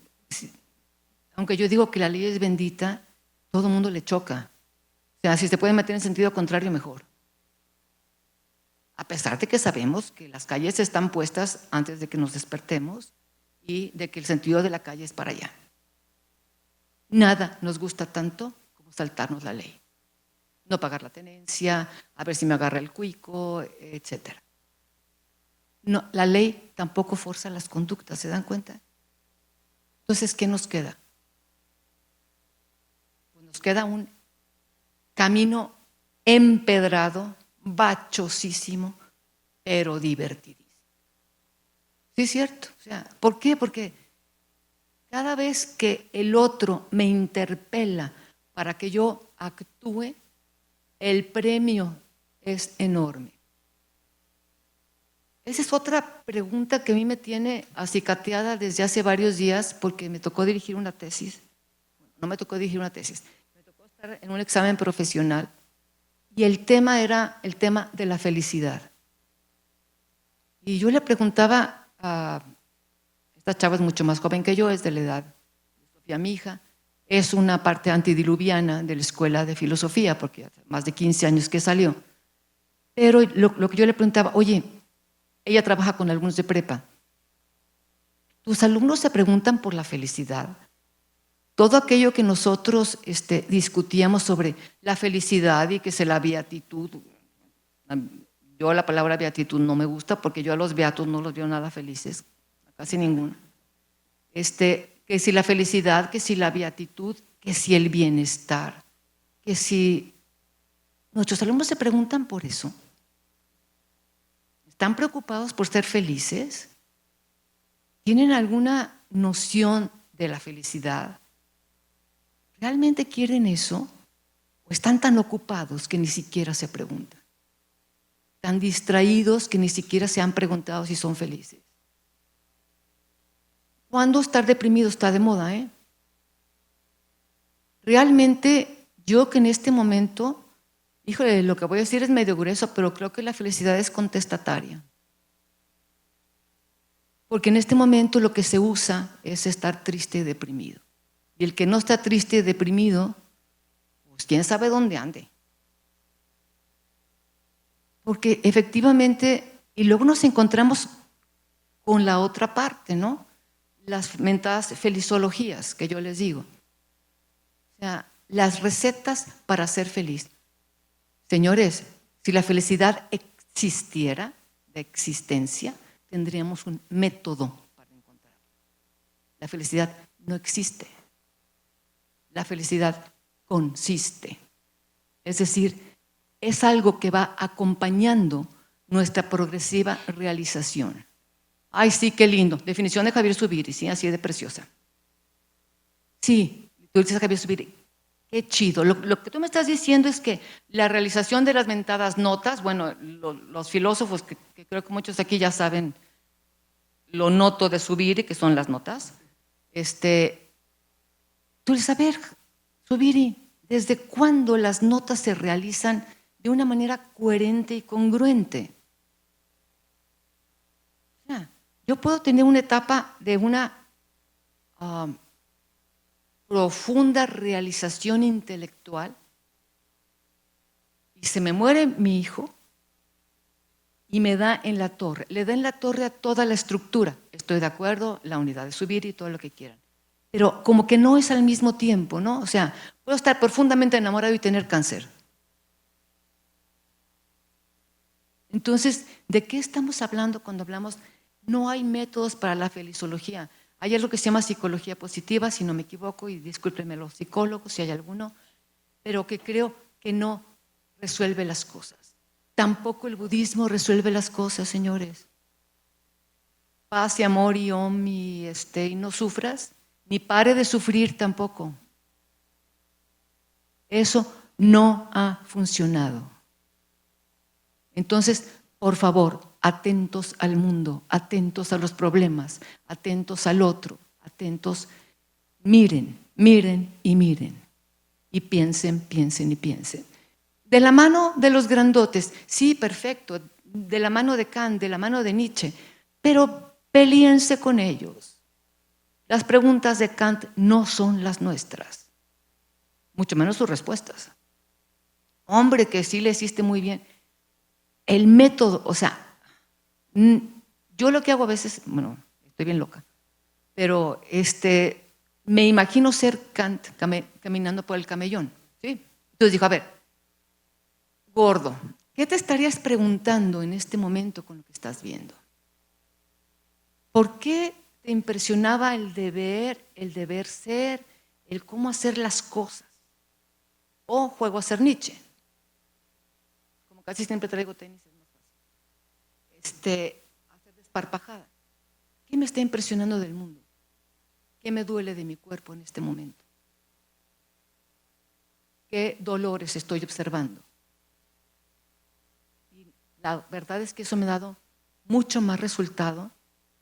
aunque yo digo que la ley es bendita, todo el mundo le choca. O sea, si se puede meter en sentido contrario, mejor. A pesar de que sabemos que las calles están puestas antes de que nos despertemos y de que el sentido de la calle es para allá. Nada nos gusta tanto como saltarnos la ley. No pagar la tenencia, a ver si me agarra el cuico, etc. No, la ley tampoco forza las conductas, ¿se dan cuenta? Entonces, ¿qué nos queda? Pues nos queda un camino empedrado, bachosísimo, pero divertidísimo. Sí, es cierto. O sea, ¿por qué? Porque cada vez que el otro me interpela para que yo actúe, el premio es enorme. Esa es otra pregunta que a mí me tiene acicateada desde hace varios días porque me tocó dirigir una tesis. No me tocó dirigir una tesis, me tocó estar en un examen profesional y el tema era el tema de la felicidad. Y yo le preguntaba a esta chava, es mucho más joven que yo, es de la edad de Sofía, mi hija, es una parte antidiluviana de la escuela de filosofía, porque hace más de 15 años que salió. Pero lo que yo le preguntaba, oye, ella trabaja con alumnos de prepa, ¿tus alumnos se preguntan por la felicidad? Todo aquello que nosotros discutíamos sobre la felicidad y que es la beatitud, yo la palabra beatitud no me gusta porque yo a los beatos no los veo nada felices, casi ninguno. Que si la felicidad, que si la beatitud, que si el bienestar, que si nuestros alumnos se preguntan por eso. ¿Están preocupados por ser felices? ¿Tienen alguna noción de la felicidad? ¿Realmente quieren eso? ¿O están tan ocupados que ni siquiera se preguntan? Tan distraídos que ni siquiera se han preguntado si son felices. ¿Cuándo estar deprimido está de moda? Realmente yo que en este momento, híjole, lo que voy a decir es medio grueso, pero creo que la felicidad es contestataria. Porque en este momento lo que se usa es estar triste y deprimido. Y el que no está triste y deprimido, pues quién sabe dónde ande. Porque efectivamente, y luego nos encontramos con la otra parte, ¿no? Las mentadas felizologías que yo les digo. O sea, las recetas para ser feliz. Señores, si la felicidad existiera, de existencia, tendríamos un método para encontrarla. La felicidad no existe. La felicidad consiste. Es decir, es algo que va acompañando nuestra progresiva realización. Ay, sí, qué lindo. Definición de Javier Zubiri, sí, así de preciosa. Sí, tú dices Javier Zubiri, qué chido. Lo que tú me estás diciendo es que la realización de las mentadas notas, bueno, los filósofos, que creo que muchos aquí ya saben lo noto de Zubiri, que son las notas, tú dices, a ver, Zubiri, ¿desde cuándo las notas se realizan de una manera coherente y congruente? O sea, yo puedo tener una etapa de una profunda realización intelectual y se me muere mi hijo y me da en la torre. Le da en la torre a toda la estructura. Estoy de acuerdo, la unidad de subir y todo lo que quieran. Pero como que no es al mismo tiempo, ¿no? O sea, puedo estar profundamente enamorado y tener cáncer. Entonces, ¿de qué estamos hablando cuando hablamos? No hay métodos para la felizología. Hay algo que se llama psicología positiva, si no me equivoco, y discúlpenme los psicólogos si hay alguno, pero que creo que no resuelve las cosas. Tampoco el budismo resuelve las cosas, señores. Paz y amor y om y no sufras, ni pare de sufrir tampoco. Eso no ha funcionado. Entonces, por favor, atentos al mundo, atentos a los problemas, atentos al otro, atentos, miren, miren y miren. Y piensen, piensen y piensen. De la mano de los grandotes, sí, perfecto, de la mano de Kant, de la mano de Nietzsche, pero pelíense con ellos. Las preguntas de Kant no son las nuestras, mucho menos sus respuestas. Hombre, que sí le hiciste muy bien. El método, o sea, yo lo que hago a veces, bueno, estoy bien loca, pero me imagino ser Kant caminando por el camellón, ¿sí? Entonces dijo, a ver, gordo, ¿qué te estarías preguntando en este momento con lo que estás viendo? ¿Por qué te impresionaba el deber ser, el cómo hacer las cosas? O juego a ser Nietzsche. Como casi siempre traigo tenis, es más fácil. Hacer desparpajada. ¿Qué me está impresionando del mundo? ¿Qué me duele de mi cuerpo en este momento? ¿Qué dolores estoy observando? Y la verdad es que eso me ha dado mucho más resultado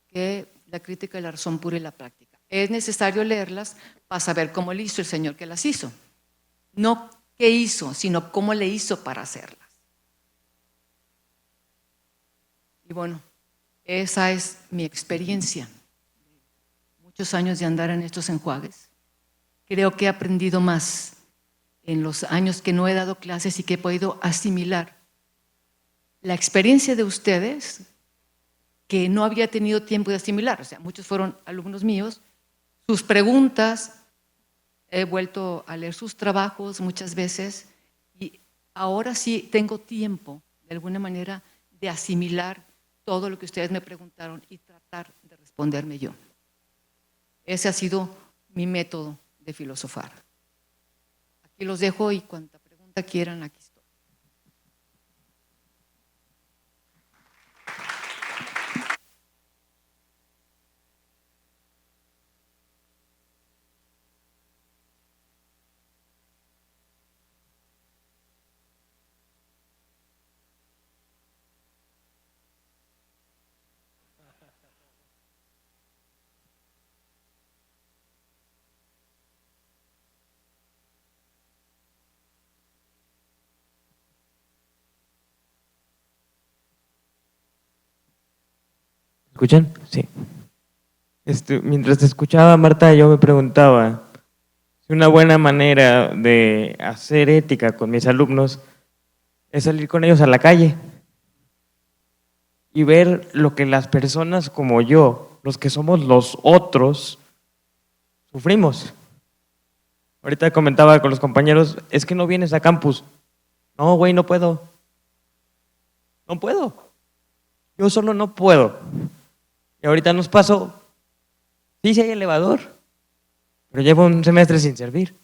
que la crítica de la razón pura y la práctica. Es necesario leerlas para saber cómo le hizo el Señor que las hizo. No qué hizo, sino cómo le hizo para hacerlas. Y bueno, esa es mi experiencia. Muchos años de andar en estos enjuagues. Creo que he aprendido más en los años que no he dado clases y que he podido asimilar la experiencia de ustedes que no había tenido tiempo de asimilar. O sea, muchos fueron alumnos míos, sus preguntas, he vuelto a leer sus trabajos muchas veces y ahora sí tengo tiempo, de alguna manera, de asimilar todo lo que ustedes me preguntaron y tratar de responderme yo. Ese ha sido mi método de filosofar. Aquí los dejo y cuanta pregunta quieran, aquí estoy. ¿Escuchan? Sí. Mientras te escuchaba, Marta, yo me preguntaba si una buena manera de hacer ética con mis alumnos es salir con ellos a la calle y ver lo que las personas como yo, los que somos los otros, sufrimos. Ahorita comentaba con los compañeros, es que no vienes a campus. No, güey, no puedo. No puedo. Yo solo no puedo. Y ahorita nos pasó, sí hay elevador, pero llevo un semestre sin servir.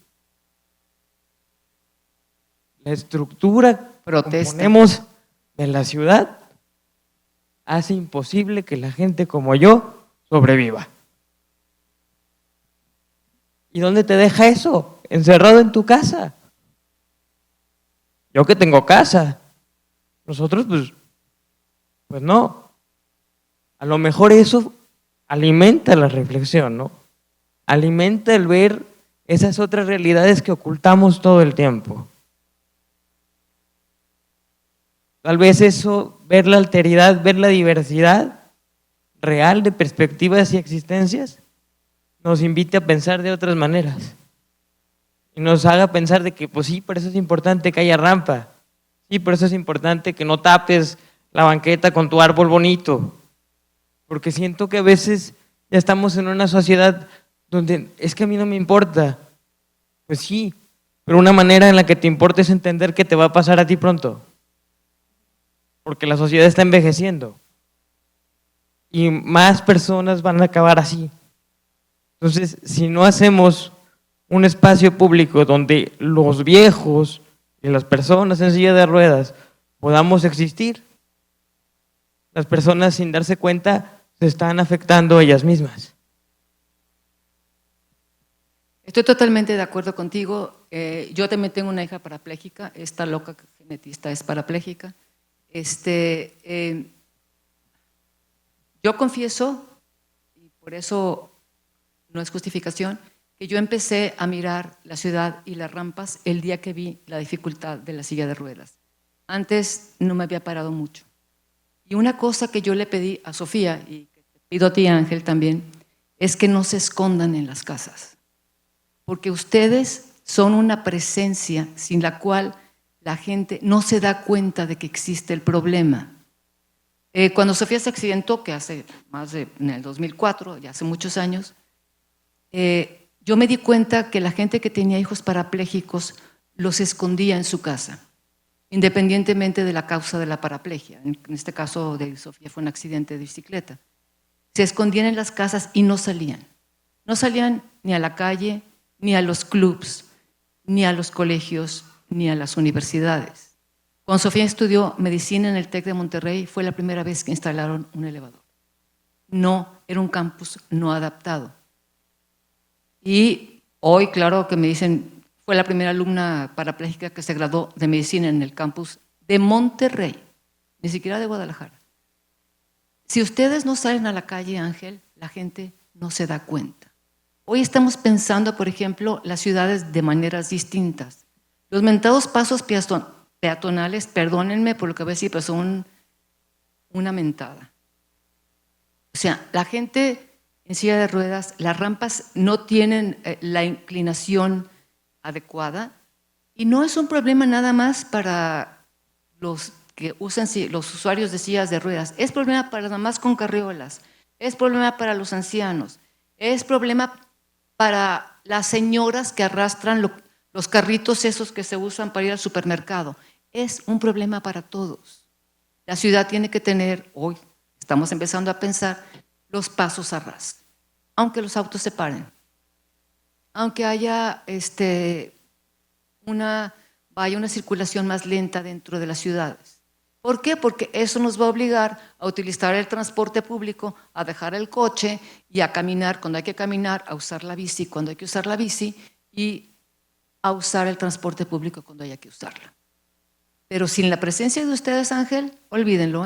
La estructura que componemos de la ciudad hace imposible que la gente como yo sobreviva. ¿Y dónde te deja eso? Encerrado en tu casa. Yo que tengo casa. Nosotros pues no. A lo mejor eso alimenta la reflexión, ¿no? Alimenta el ver esas otras realidades que ocultamos todo el tiempo. Tal vez eso, ver la alteridad, ver la diversidad real de perspectivas y existencias, nos invite a pensar de otras maneras. Y nos haga pensar de que, pues sí, por eso es importante que haya rampa. Sí, por eso es importante que no tapes la banqueta con tu árbol bonito, porque siento que a veces ya estamos en una sociedad donde es que a mí no me importa. Pues sí, pero una manera en la que te importa es entender que te va a pasar a ti pronto, porque la sociedad está envejeciendo y más personas van a acabar así. Entonces, si no hacemos un espacio público donde los viejos y las personas en silla de ruedas podamos existir, las personas sin darse cuenta se están afectando a ellas mismas. Estoy totalmente de acuerdo contigo. Yo también tengo una hija parapléjica, esta loca genetista es parapléjica. Yo confieso, y por eso no es justificación, que yo empecé a mirar la ciudad y las rampas el día que vi la dificultad de la silla de ruedas. Antes no me había parado mucho. Y una cosa que yo le pedí a Sofía, y que te pido a ti, Ángel, también, es que no se escondan en las casas. Porque ustedes son una presencia sin la cual la gente no se da cuenta de que existe el problema. Cuando Sofía se accidentó, que en el 2004, ya hace muchos años, yo me di cuenta que la gente que tenía hijos parapléjicos los escondía en su casa, independientemente de la causa de la paraplegia. En este caso de Sofía fue un accidente de bicicleta. Se escondían en las casas y no salían. No salían ni a la calle, ni a los clubs, ni a los colegios, ni a las universidades. Cuando Sofía estudió medicina en el TEC de Monterrey, fue la primera vez que instalaron un elevador. No, era un campus no adaptado. Y hoy, claro que me dicen, fue la primera alumna parapléjica que se graduó de medicina en el campus de Monterrey, ni siquiera de Guadalajara. Si ustedes no salen a la calle, Ángel, la gente no se da cuenta. Hoy estamos pensando, por ejemplo, las ciudades de maneras distintas. Los mentados pasos peatonales, perdónenme por lo que voy a decir, pero son una mentada. O sea, la gente en silla de ruedas, las rampas no tienen la inclinación adecuada y no es un problema nada más para los que usan los usuarios de sillas de ruedas, es problema para las mamás con carriolas, es problema para los ancianos, es problema para las señoras que arrastran los carritos esos que se usan para ir al supermercado. Es un problema para todos. La ciudad tiene que tener, hoy estamos empezando a pensar, los pasos a ras, aunque los autos se paren, aunque haya una circulación más lenta dentro de las ciudades. ¿Por qué? Porque eso nos va a obligar a utilizar el transporte público, a dejar el coche y a caminar cuando hay que caminar, a usar la bici cuando hay que usar la bici y a usar el transporte público cuando haya que usarla. Pero sin la presencia de ustedes, Ángel, olvídenlo,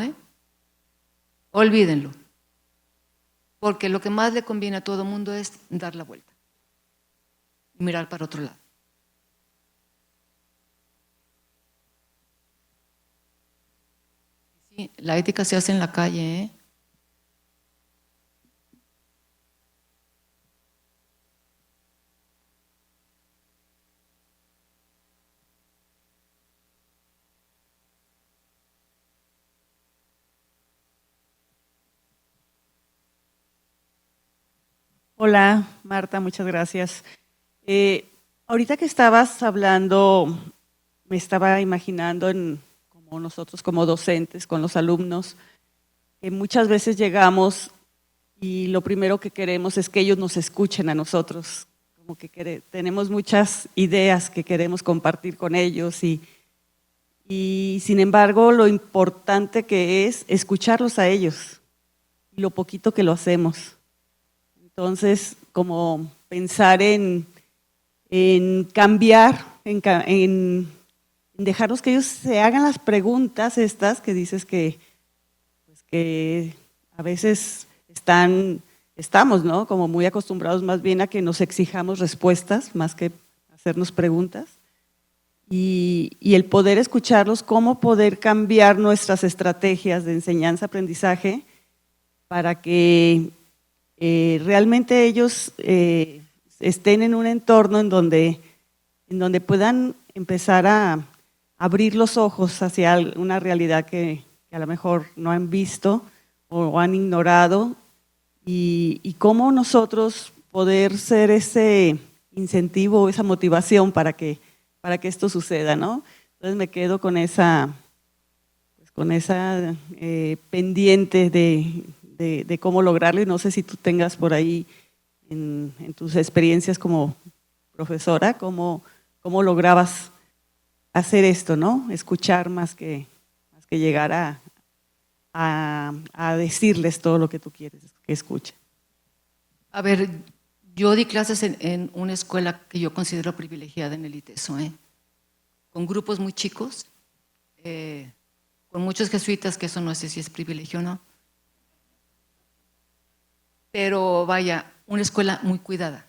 olvídenlo. Porque lo que más le conviene a todo el mundo es dar la vuelta y mirar para otro lado. Sí, la ética se hace en la calle, Hola, Marta, muchas gracias. Ahorita que estabas hablando, me estaba imaginando como nosotros como docentes, con los alumnos, que muchas veces llegamos y lo primero que queremos es que ellos nos escuchen a nosotros, como que tenemos muchas ideas que queremos compartir con ellos y sin embargo lo importante que es escucharlos a ellos y lo poquito que lo hacemos. Entonces, como pensar en cambiar, en dejarlos que ellos se hagan las preguntas estas que dices que a veces estamos, ¿no? Como muy acostumbrados más bien a que nos exijamos respuestas más que hacernos preguntas. Y el poder escucharlos, cómo poder cambiar nuestras estrategias de enseñanza-aprendizaje para que realmente ellos estén en un entorno en donde puedan empezar a abrir los ojos hacia una realidad que a lo mejor no han visto o han ignorado, y cómo nosotros poder ser ese incentivo, esa motivación para que esto suceda, ¿no? Entonces me quedo con esa pendiente de cómo lograrlo, y no sé si tú tengas por ahí en tus experiencias como profesora, cómo lograbas hacer esto, ¿no? Escuchar más que llegar a decirles todo lo que tú quieres que escuchen. A ver, yo di clases en una escuela que yo considero privilegiada en el ITESO, con grupos muy chicos, con muchos jesuitas, que eso no sé si es privilegio o no. Pero vaya, una escuela muy cuidada.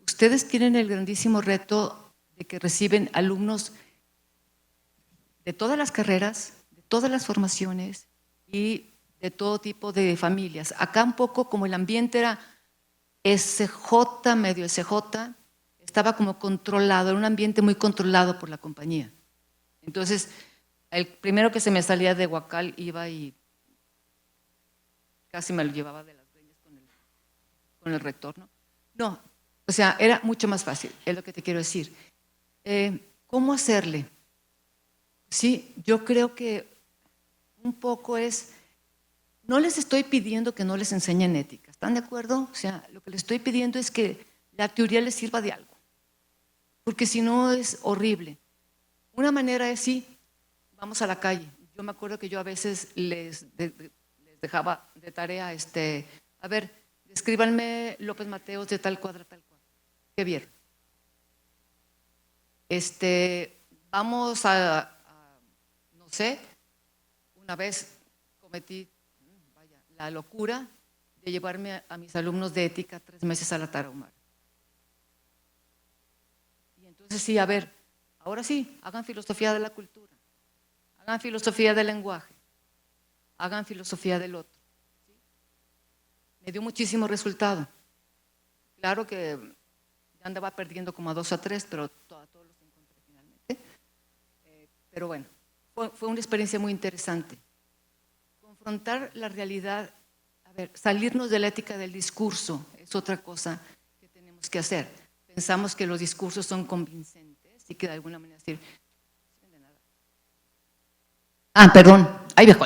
Ustedes tienen el grandísimo reto de que reciben alumnos de todas las carreras, de todas las formaciones y de todo tipo de familias. Acá un poco como el ambiente era SJ, medio SJ, estaba como controlado, era un ambiente muy controlado por la compañía. Entonces, el primero que se me salía de Huacal iba y casi me lo llevaba de las greñas con el rector, ¿no? No, o sea, era mucho más fácil, es lo que te quiero decir. ¿Cómo hacerle? Sí, yo creo que un poco es, no les estoy pidiendo que no les enseñen ética, ¿están de acuerdo? O sea, lo que les estoy pidiendo es que la teoría les sirva de algo, porque si no es horrible. Una manera es, sí, vamos a la calle. Yo me acuerdo que yo a veces les dejaba de tarea, a ver, escríbanme López Mateos de tal cuadra, tal cuadra. ¿Qué vieron? Vamos a no sé, una vez cometí la locura de llevarme a mis alumnos de ética 3 meses a la Tarahumara. Y entonces sí, a ver, ahora sí, hagan filosofía de la cultura, hagan filosofía del lenguaje, hagan filosofía del otro. ¿Sí? Me dio muchísimo resultado. Claro que ya andaba perdiendo como a 2 a 3, pero todos los encontré finalmente. Pero bueno, fue una experiencia muy interesante. Confrontar la realidad, a ver, salirnos de la ética del discurso es otra cosa que tenemos que hacer. Pensamos que los discursos son convincentes y que de alguna manera decir, perdón, ahí dejó.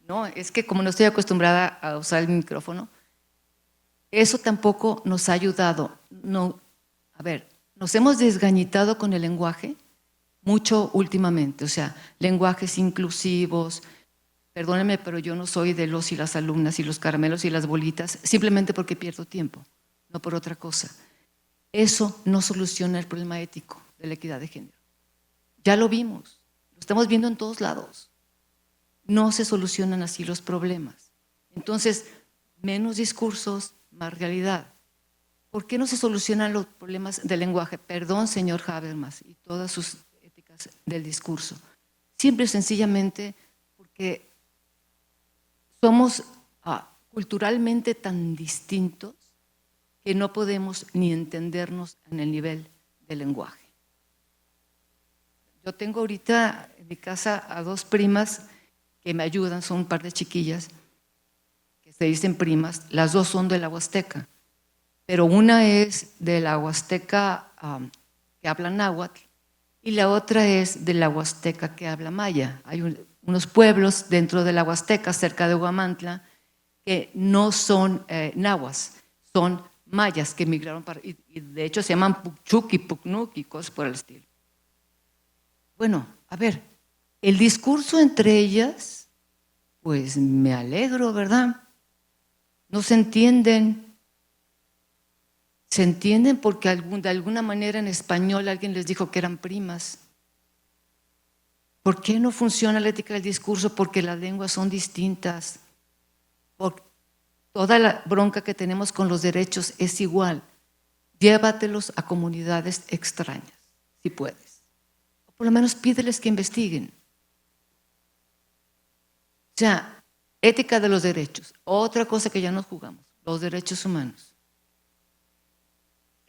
No, es que como no estoy acostumbrada a usar el micrófono, eso tampoco nos ha ayudado. No, a ver, nos hemos desgañitado con el lenguaje mucho últimamente, o sea, lenguajes inclusivos. Perdónenme, pero yo no soy de los y las alumnas y los caramelos y las bolitas, simplemente porque pierdo tiempo, no por otra cosa. Eso no soluciona el problema ético de la equidad de género. Ya lo vimos, lo estamos viendo en todos lados. No se solucionan así los problemas. Entonces, menos discursos, más realidad. ¿Por qué no se solucionan los problemas del lenguaje? Perdón, señor Habermas, y todas sus éticas del discurso. Simple y sencillamente porque somos culturalmente tan distintos que no podemos ni entendernos en el nivel del lenguaje. Yo tengo ahorita en mi casa a 2 primas que me ayudan, son un par de chiquillas que se dicen primas, las 2 son de la Huasteca, pero una es de la Huasteca que habla náhuatl y la otra es de la Huasteca que habla maya. Hay unos pueblos dentro de la Huasteca, cerca de Huamantla, que no son nahuas, son mayas que emigraron y de hecho se llaman Pucchuc y Pucnuc y cosas por el estilo. Bueno, a ver, el discurso entre ellas, pues me alegro, ¿verdad? No se entienden. Se entienden porque de alguna manera en español alguien les dijo que eran primas. ¿Por qué no funciona la ética del discurso? Porque las lenguas son distintas. Por toda la bronca que tenemos con los derechos es igual. Llévatelos a comunidades extrañas, si puedes. O por lo menos pídeles que investiguen. O sea, ética de los derechos. Otra cosa que ya nos jugamos, los derechos humanos.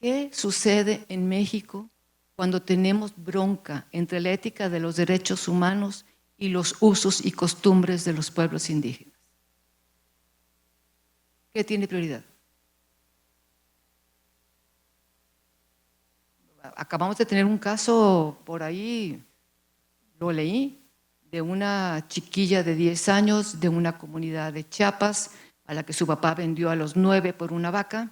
¿Qué sucede en México cuando tenemos bronca entre la ética de los derechos humanos y los usos y costumbres de los pueblos indígenas? ¿Qué tiene prioridad? Acabamos de tener un caso por ahí, lo leí, de una chiquilla de 10 años de una comunidad de Chiapas a la que su papá vendió a los 9 por una vaca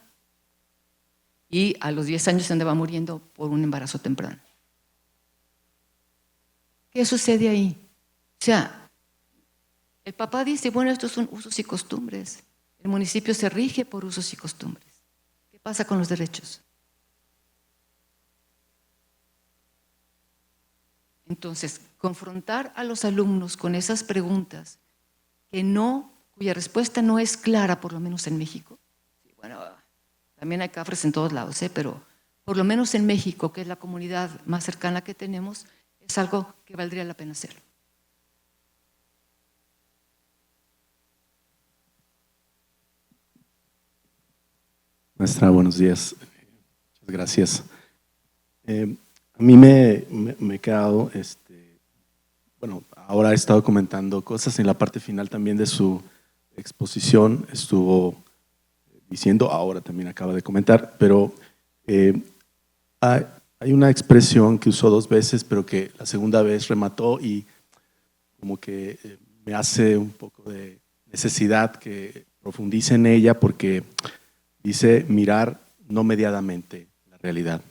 y a los 10 años se andaba muriendo por un embarazo temprano. ¿Qué sucede ahí? O sea, el papá dice, bueno, estos son usos y costumbres. El municipio se rige por usos y costumbres. ¿Qué pasa con los derechos? Entonces, confrontar a los alumnos con esas preguntas cuya respuesta no es clara, por lo menos en México. Sí, bueno, también hay cafres en todos lados, pero por lo menos en México, que es la comunidad más cercana que tenemos, es algo que valdría la pena hacer. Maestra, buenos días. Muchas gracias. A mí me he quedado, bueno, ahora he estado comentando cosas. En la parte final también de su exposición estuvo diciendo, ahora también acaba de comentar, pero hay una expresión que usó 2 veces, pero que la segunda vez remató y como que me hace un poco de necesidad que profundice en ella, porque dice mirar no mediadamente la realidad.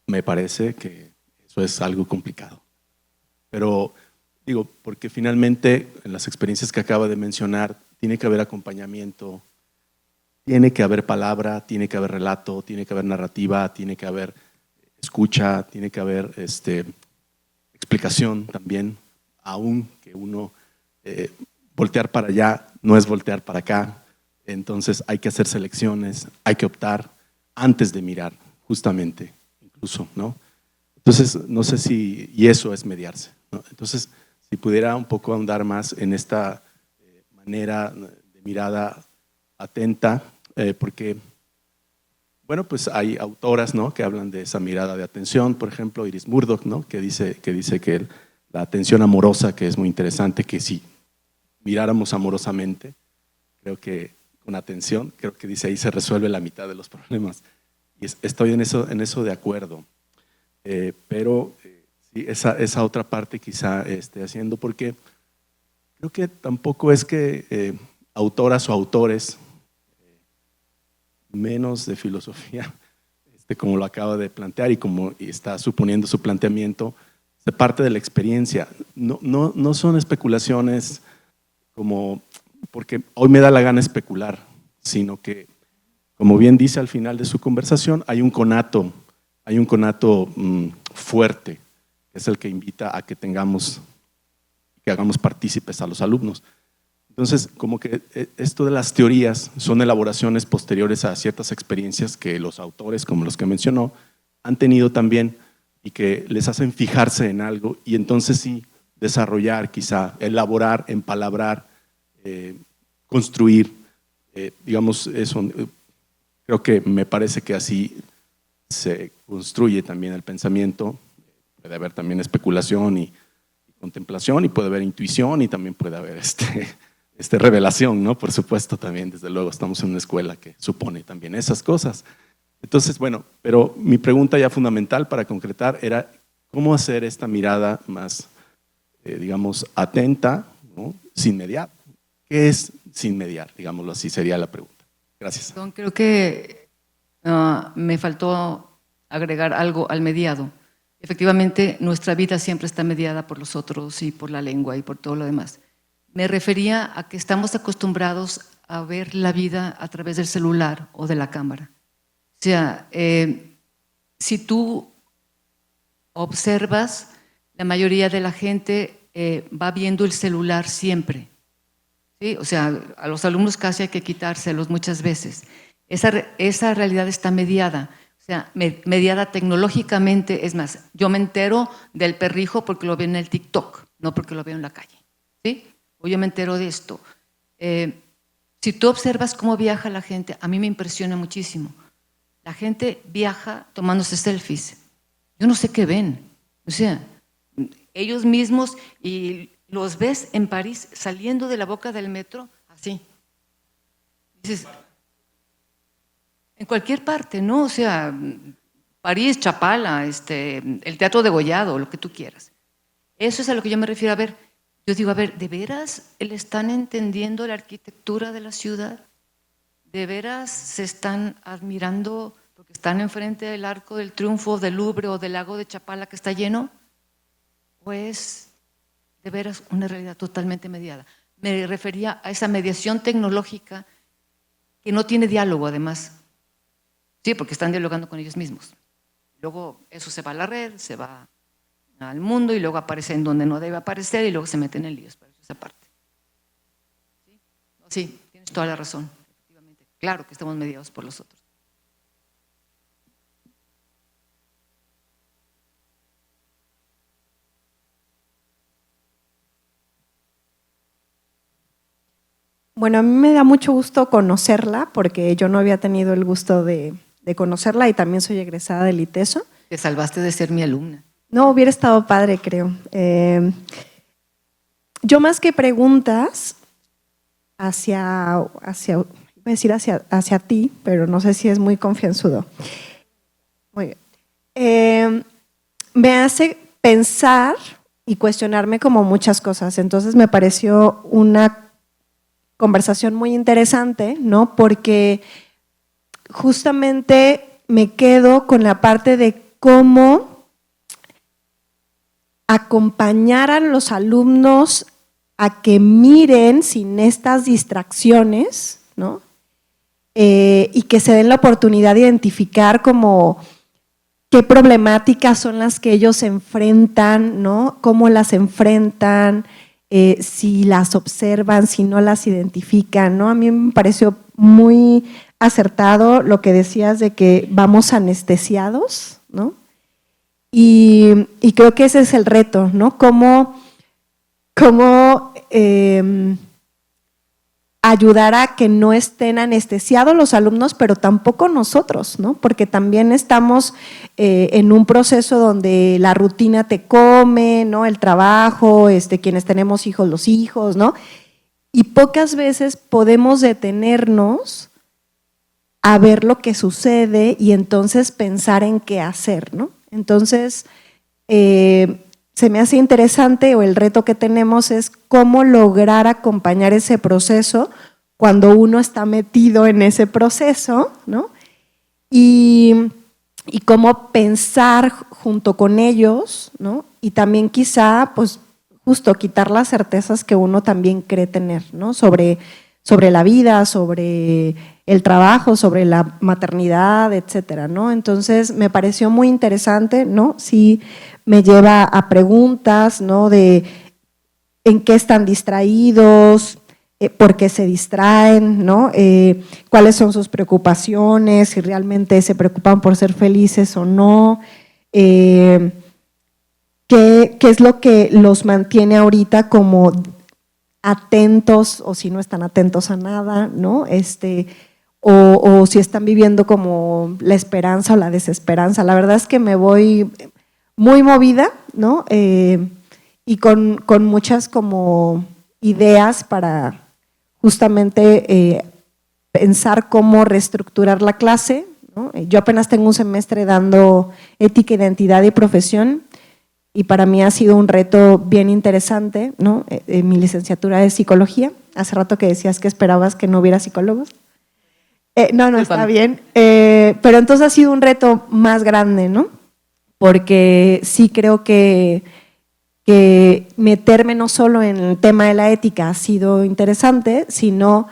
Me parece que eso es algo complicado. Pero digo, porque finalmente en las experiencias que acaba de mencionar, tiene que haber acompañamiento, tiene que haber palabra, tiene que haber relato, tiene que haber narrativa, tiene que haber escucha, tiene que haber explicación también, aun que uno voltear para allá no es voltear para acá. Entonces hay que hacer selecciones, hay que optar antes de mirar, justamente, incluso, ¿no? Entonces, no sé si, y eso es mediarse, ¿no? Entonces, si pudiera un poco ahondar más en esta manera de mirada atenta, porque, bueno, pues hay autoras, ¿no?, que hablan de esa mirada de atención, por ejemplo, Iris Murdoch, ¿no?, que dice que la atención amorosa, que es muy interesante, que si miráramos amorosamente, creo que con atención, creo que dice ahí se resuelve la mitad de los problemas. Y estoy en eso de acuerdo. Pero sí, esa otra parte quizá esté haciendo, porque creo que tampoco es que autoras o autores menos de filosofía, como lo acaba de plantear y como está suponiendo su planteamiento, se parte de la experiencia. No son especulaciones como porque hoy me da la gana especular, sino que, como bien dice al final de su conversación, hay un conato fuerte, que es el que invita a que hagamos partícipes a los alumnos. Entonces, como que esto de las teorías son elaboraciones posteriores a ciertas experiencias que los autores, como los que mencionó, han tenido también y que les hacen fijarse en algo y entonces sí desarrollar, quizá, elaborar, empalabrar, construir, digamos, eso. Creo que me parece que así se construye también el pensamiento. Puede haber también especulación y contemplación, y puede haber intuición, y también puede haber revelación, ¿no? Por supuesto, también, desde luego, estamos en una escuela que supone también esas cosas. Entonces, bueno, pero mi pregunta ya fundamental para concretar era cómo hacer esta mirada más, digamos, atenta, ¿no?, sin mediar. ¿Qué es sin mediar? Digámoslo así, sería la pregunta. Gracias. Creo que me faltó agregar algo al mediado. Efectivamente, nuestra vida siempre está mediada por los otros y por la lengua y por todo lo demás. Me refería a que estamos acostumbrados a ver la vida a través del celular o de la cámara. O sea, si tú observas, la mayoría de la gente va viendo el celular siempre. ¿Sí? O sea, a los alumnos casi hay que quitárselos muchas veces. Esa realidad está mediada, o sea, mediada tecnológicamente. Es más, yo me entero del perrijo porque lo veo en el TikTok, no porque lo veo en la calle, ¿sí? O yo me entero de esto. Si tú observas cómo viaja la gente, a mí me impresiona muchísimo. La gente viaja tomándose selfies, Yo no sé qué ven. O sea, ellos mismos, y los ves en París saliendo de la boca del metro así. Dices, en cualquier parte, ¿no? O sea, París, Chapala, el Teatro Degollado, lo que tú quieras. Eso es a lo que yo me refiero. A ver, yo digo, a ver, ¿de veras le están entendiendo la arquitectura de la ciudad? ¿De veras se están admirando porque están enfrente del Arco del Triunfo, del Louvre o del lago de Chapala que está lleno? Pues, de veras, una realidad totalmente mediada. Me refería a esa mediación tecnológica que no tiene diálogo, además. Sí, porque están dialogando con ellos mismos. Luego eso se va a la red, se va al mundo y luego aparece en donde no debe aparecer y luego se meten en líos. Pero eso es aparte. ¿Sí? Sí, tienes toda la razón. Efectivamente. Claro que estamos mediados por los otros. Bueno, a mí me da mucho gusto conocerla porque yo no había tenido el gusto de conocerla y también soy egresada del ITESO. Te salvaste de ser mi alumna. No, hubiera estado padre, creo. Yo más que preguntas iba a decir hacia ti, pero no sé si es muy confianzudo. Muy bien. Me hace pensar y cuestionarme como muchas cosas. Entonces me pareció una conversación muy interesante, ¿no? Porque justamente me quedo con la parte de cómo acompañar a los alumnos a que miren sin estas distracciones, ¿no? Y que se den la oportunidad de identificar como qué problemáticas son las que ellos se enfrentan, ¿no? Cómo las enfrentan, si las observan, si no las identifican, ¿no? A mí me pareció muy acertado lo que decías de que vamos anestesiados, ¿no? Y creo que ese es el reto, ¿no? Cómo ayudar a que no estén anestesiados los alumnos, pero tampoco nosotros, ¿no? Porque también estamos en un proceso donde la rutina te come, ¿no? El trabajo, quienes tenemos hijos, los hijos, ¿no? Y pocas veces podemos detenernos a ver lo que sucede y entonces pensar en qué hacer, ¿no? Entonces, se me hace interesante, o el reto que tenemos es cómo lograr acompañar ese proceso cuando uno está metido en ese proceso, ¿no? Y cómo pensar junto con ellos, ¿no? Y también quizá, pues, justo quitar las certezas que uno también cree tener, ¿no? Sobre la vida, sobre el trabajo, sobre la maternidad, etcétera, ¿no? Entonces, me pareció muy interesante, ¿no? Sí, me lleva a preguntas, ¿no? De en qué están distraídos, por qué se distraen, ¿no? Cuáles son sus preocupaciones, si realmente se preocupan por ser felices o no, qué es lo que los mantiene ahorita como atentos o si no están atentos a nada, ¿no? O si están viviendo como la esperanza o la desesperanza. La verdad es que me voy muy movida, ¿no? Y con muchas como ideas para justamente pensar cómo reestructurar la clase, ¿no? Yo apenas tengo un semestre dando ética, identidad y profesión y para mí ha sido un reto bien interesante, ¿no? Mi licenciatura es psicología. Hace rato que decías que esperabas que no hubiera psicólogos. No, está bien. Pero entonces ha sido un reto más grande, ¿no? Porque sí creo que meterme no solo en el tema de la ética ha sido interesante, sino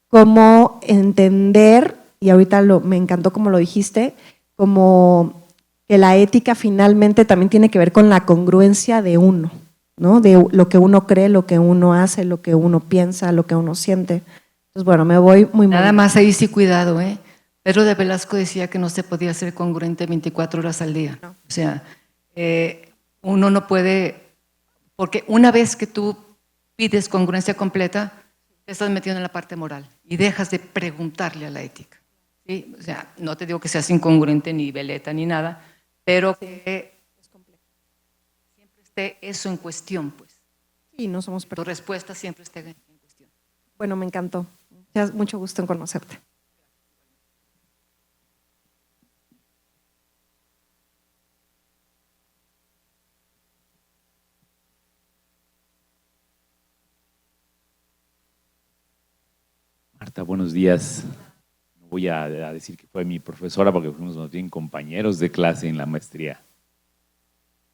cómo entender, y ahorita me encantó como lo dijiste, como que la ética finalmente también tiene que ver con la congruencia de uno, ¿no? De lo que uno cree, lo que uno hace, lo que uno piensa, lo que uno siente. Entonces, bueno, me voy muy Nada más ahí sí cuidado, ¿eh? Pedro de Velasco decía que no se podía ser congruente 24 horas al día. No. O sea, uno no puede, porque una vez que tú pides congruencia completa, te estás metiendo en la parte moral y dejas de preguntarle a la ética, ¿sí? O sea, no te digo que seas incongruente ni veleta ni nada, pero que siempre esté eso en cuestión, pues. Sí, no somos Tu perfectos. respuesta siempre esté en cuestión. Bueno, me encantó. Mucho gusto en conocerte. Marta, buenos días. No voy a decir que fue mi profesora porque fuimos más bien compañeros de clase en la maestría.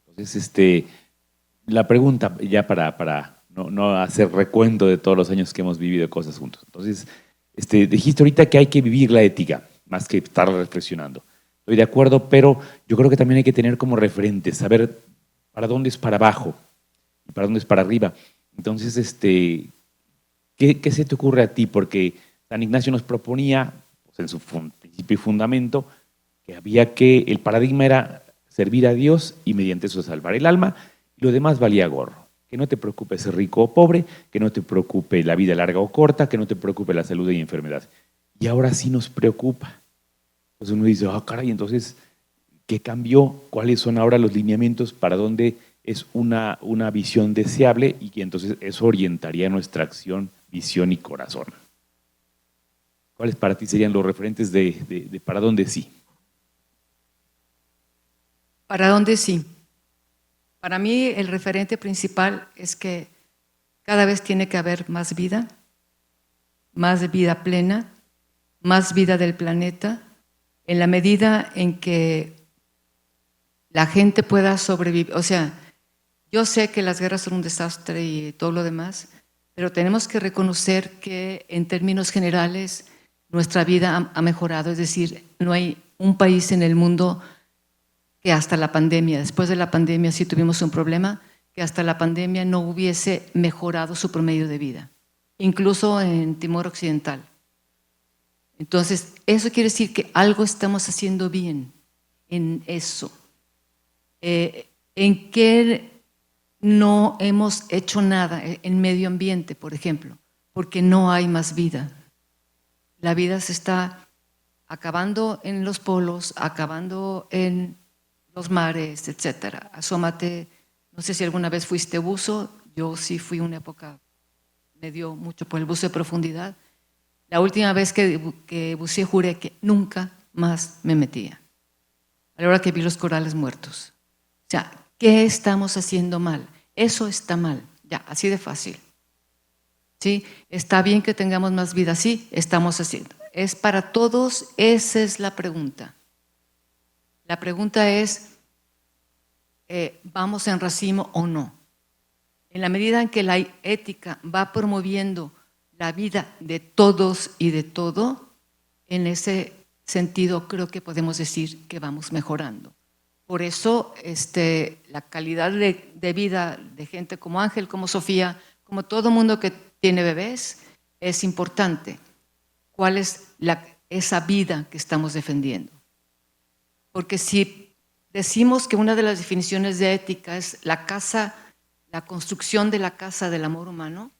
Entonces, la pregunta ya para no hacer recuento de todos los años que hemos vivido cosas juntos. Entonces, dijiste ahorita que hay que vivir la ética, más que estar reflexionando. Estoy de acuerdo, pero yo creo que también hay que tener como referente, saber para dónde es para abajo y para dónde es para arriba. Entonces, ¿qué se te ocurre a ti? Porque San Ignacio nos proponía, pues, en su principio y fundamento, que el paradigma era servir a Dios y mediante eso salvar el alma, y lo demás valía gorro. Que no te preocupe ser rico o pobre, que no te preocupe la vida larga o corta, que no te preocupe la salud y enfermedad. Y ahora sí nos preocupa. Entonces uno dice, caray, entonces, ¿qué cambió? ¿Cuáles son ahora los lineamientos para dónde es una visión deseable y que entonces eso orientaría nuestra acción, visión y corazón? ¿Cuáles para ti serían los referentes de para dónde sí? ¿Para dónde sí? Para mí el referente principal es que cada vez tiene que haber más vida plena, más vida del planeta, en la medida en que la gente pueda sobrevivir. O sea, yo sé que las guerras son un desastre y todo lo demás, pero tenemos que reconocer que en términos generales nuestra vida ha mejorado. Es decir, no hay un país en el mundo que hasta la pandemia, después de la pandemia sí tuvimos un problema, que hasta la pandemia no hubiese mejorado su promedio de vida, incluso en Timor Occidental. Entonces, eso quiere decir que algo estamos haciendo bien en eso. ¿En qué no hemos hecho nada? En medio ambiente, por ejemplo, porque no hay más vida. La vida se está acabando en los polos, acabando en los mares, etcétera. Asómate, no sé si alguna vez fuiste buzo, yo sí fui una época, me dio mucho por el buzo de profundidad. La última vez que buceé juré que nunca más me metía, a la hora que vi los corales muertos. O sea, ¿qué estamos haciendo mal? Eso está mal, ya, así de fácil. ¿Sí? Está bien que tengamos más vida, sí, estamos haciendo. ¿Es para todos? Esa es la pregunta. La pregunta es, ¿vamos en racimo o no? En la medida en que la ética va promoviendo la vida de todos y de todo, en ese sentido creo que podemos decir que vamos mejorando. Por eso la calidad de vida de gente como Ángel, como Sofía, como todo mundo que tiene bebés, es importante. ¿Cuál es esa vida que estamos defendiendo? Porque si decimos que una de las definiciones de ética es la construcción de la casa del amor humano,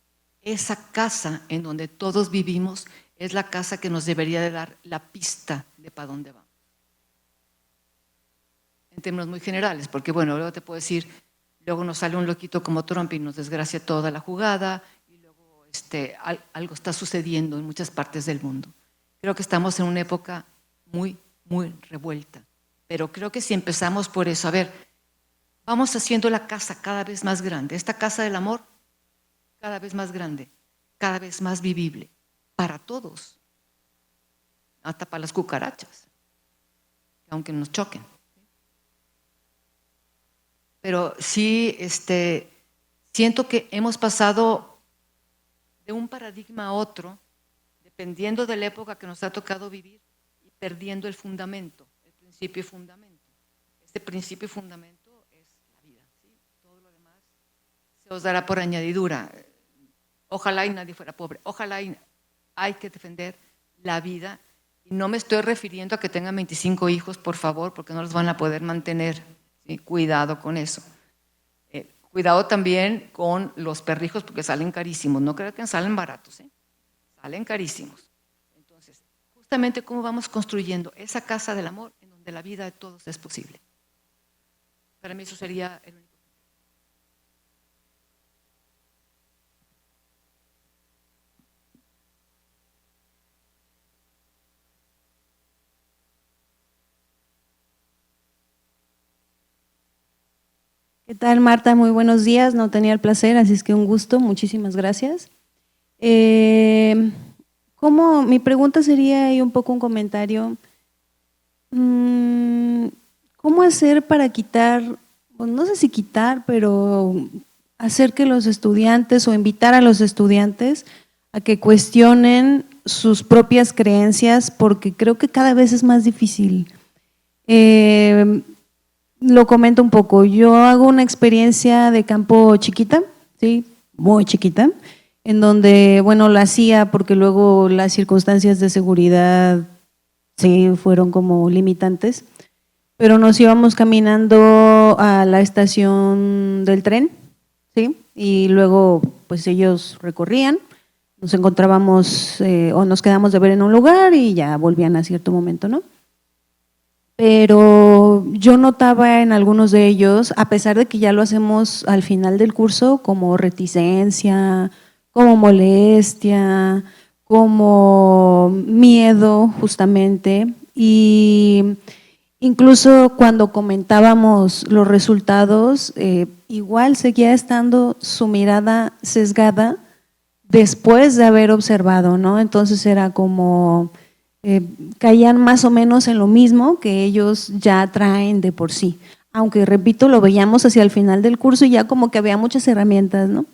esa casa en donde todos vivimos es la casa que nos debería de dar la pista de para dónde vamos. En términos muy generales, porque bueno, luego te puedo decir, luego nos sale un loquito como Trump y nos desgracia toda la jugada, y luego algo está sucediendo en muchas partes del mundo. Creo que estamos en una época muy, muy revuelta. Pero creo que si empezamos por eso, a ver, vamos haciendo la casa cada vez más grande, esta casa del amor cada vez más grande, cada vez más vivible, para todos, hasta para las cucarachas, aunque nos choquen. Pero sí, siento que hemos pasado de un paradigma a otro, dependiendo de la época que nos ha tocado vivir, y perdiendo el fundamento. Principio y fundamento. Este principio y fundamento es la vida, ¿sí? Todo lo demás se os dará por añadidura. Ojalá y nadie fuera pobre. Ojalá y hay que defender la vida. Y no me estoy refiriendo a que tengan 25 hijos, por favor, porque no los van a poder mantener. ¿Sí? Cuidado con eso. Cuidado también con los perrijos, porque salen carísimos. No creo que salen baratos, ¿eh? Salen carísimos. Entonces, justamente cómo vamos construyendo esa casa del amor, de la vida de todos es posible. Para mí eso sería el único. ¿Qué tal, Marta? Muy buenos días. No tenía el placer, así es que un gusto. Muchísimas gracias. Mi pregunta sería ahí un poco un comentario. ¿Cómo hacer para quitar, pues no sé si quitar, pero hacer que los estudiantes o invitar a los estudiantes a que cuestionen sus propias creencias? Porque creo que cada vez es más difícil. Lo comento un poco. Yo hago una experiencia de campo chiquita, ¿sí? Muy chiquita, en donde, bueno, la hacía porque luego las circunstancias de seguridad sí fueron como limitantes, pero nos íbamos caminando a la estación del tren, ¿sí? Y luego pues ellos recorrían, nos encontrábamos o nos quedamos de ver en un lugar y ya volvían a cierto momento, ¿no? Pero yo notaba en algunos de ellos, a pesar de que ya lo hacemos al final del curso, como reticencia, como molestia, como miedo justamente, y incluso cuando comentábamos los resultados, igual seguía estando su mirada sesgada después de haber observado, ¿no? Entonces era como caían más o menos en lo mismo que ellos ya traen de por sí. Aunque, repito, lo veíamos hacia el final del curso y ya como que había muchas herramientas, ¿no?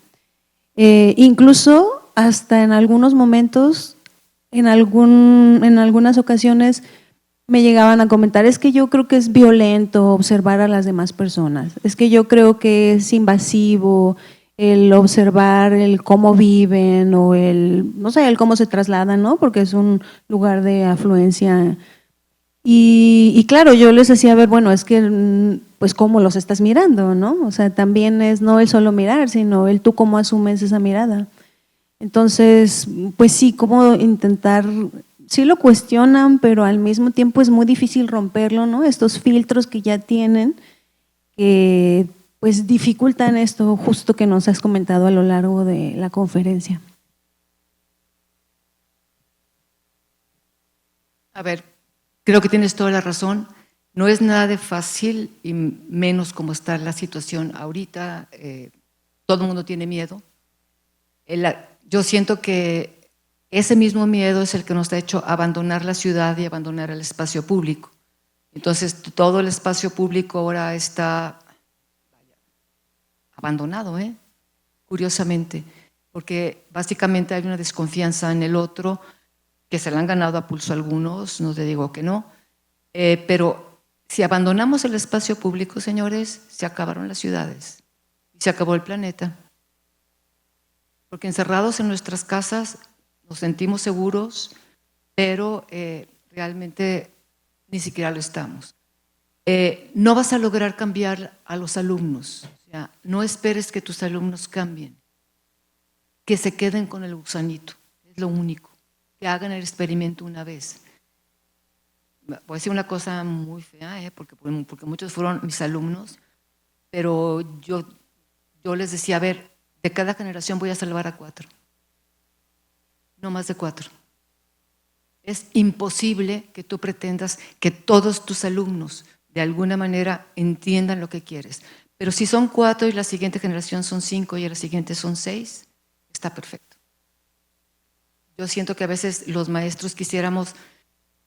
Incluso hasta en algunos momentos, en algunas ocasiones me llegaban a comentar, es que yo creo que es violento observar a las demás personas, es que yo creo que es invasivo el observar el cómo viven o no sé, el cómo se trasladan, ¿no? Porque es un lugar de afluencia. Y claro, yo les hacía ver, bueno, es que pues cómo los estás mirando, ¿no? O sea, también es no el solo mirar, sino el tú cómo asumes esa mirada. Entonces, pues sí, cómo intentar, sí lo cuestionan, pero al mismo tiempo es muy difícil romperlo, ¿no? Estos filtros que ya tienen, que pues dificultan esto justo que nos has comentado a lo largo de la conferencia. A ver, creo que tienes toda la razón. No es nada de fácil y menos como está la situación ahorita. Todo el mundo tiene miedo. Yo siento que ese mismo miedo es el que nos ha hecho abandonar la ciudad y abandonar el espacio público. Entonces, todo el espacio público ahora está abandonado, curiosamente, porque básicamente hay una desconfianza en el otro que se la han ganado a pulso algunos, no te digo que no, pero si abandonamos el espacio público, señores, se acabaron las ciudades y se acabó el planeta. Porque encerrados en nuestras casas nos sentimos seguros, pero realmente ni siquiera lo estamos. No vas a lograr cambiar a los alumnos. O sea, no esperes que tus alumnos cambien, que se queden con el gusanito, es lo único, que hagan el experimento una vez. Voy a decir una cosa muy fea, porque muchos fueron mis alumnos, pero yo les decía, a ver, de cada generación voy a salvar a 4, no más de 4. Es imposible que tú pretendas que todos tus alumnos de alguna manera entiendan lo que quieres. Pero si son 4 y la siguiente generación son 5 y la siguiente son 6, está perfecto. Yo siento que a veces los maestros quisiéramos,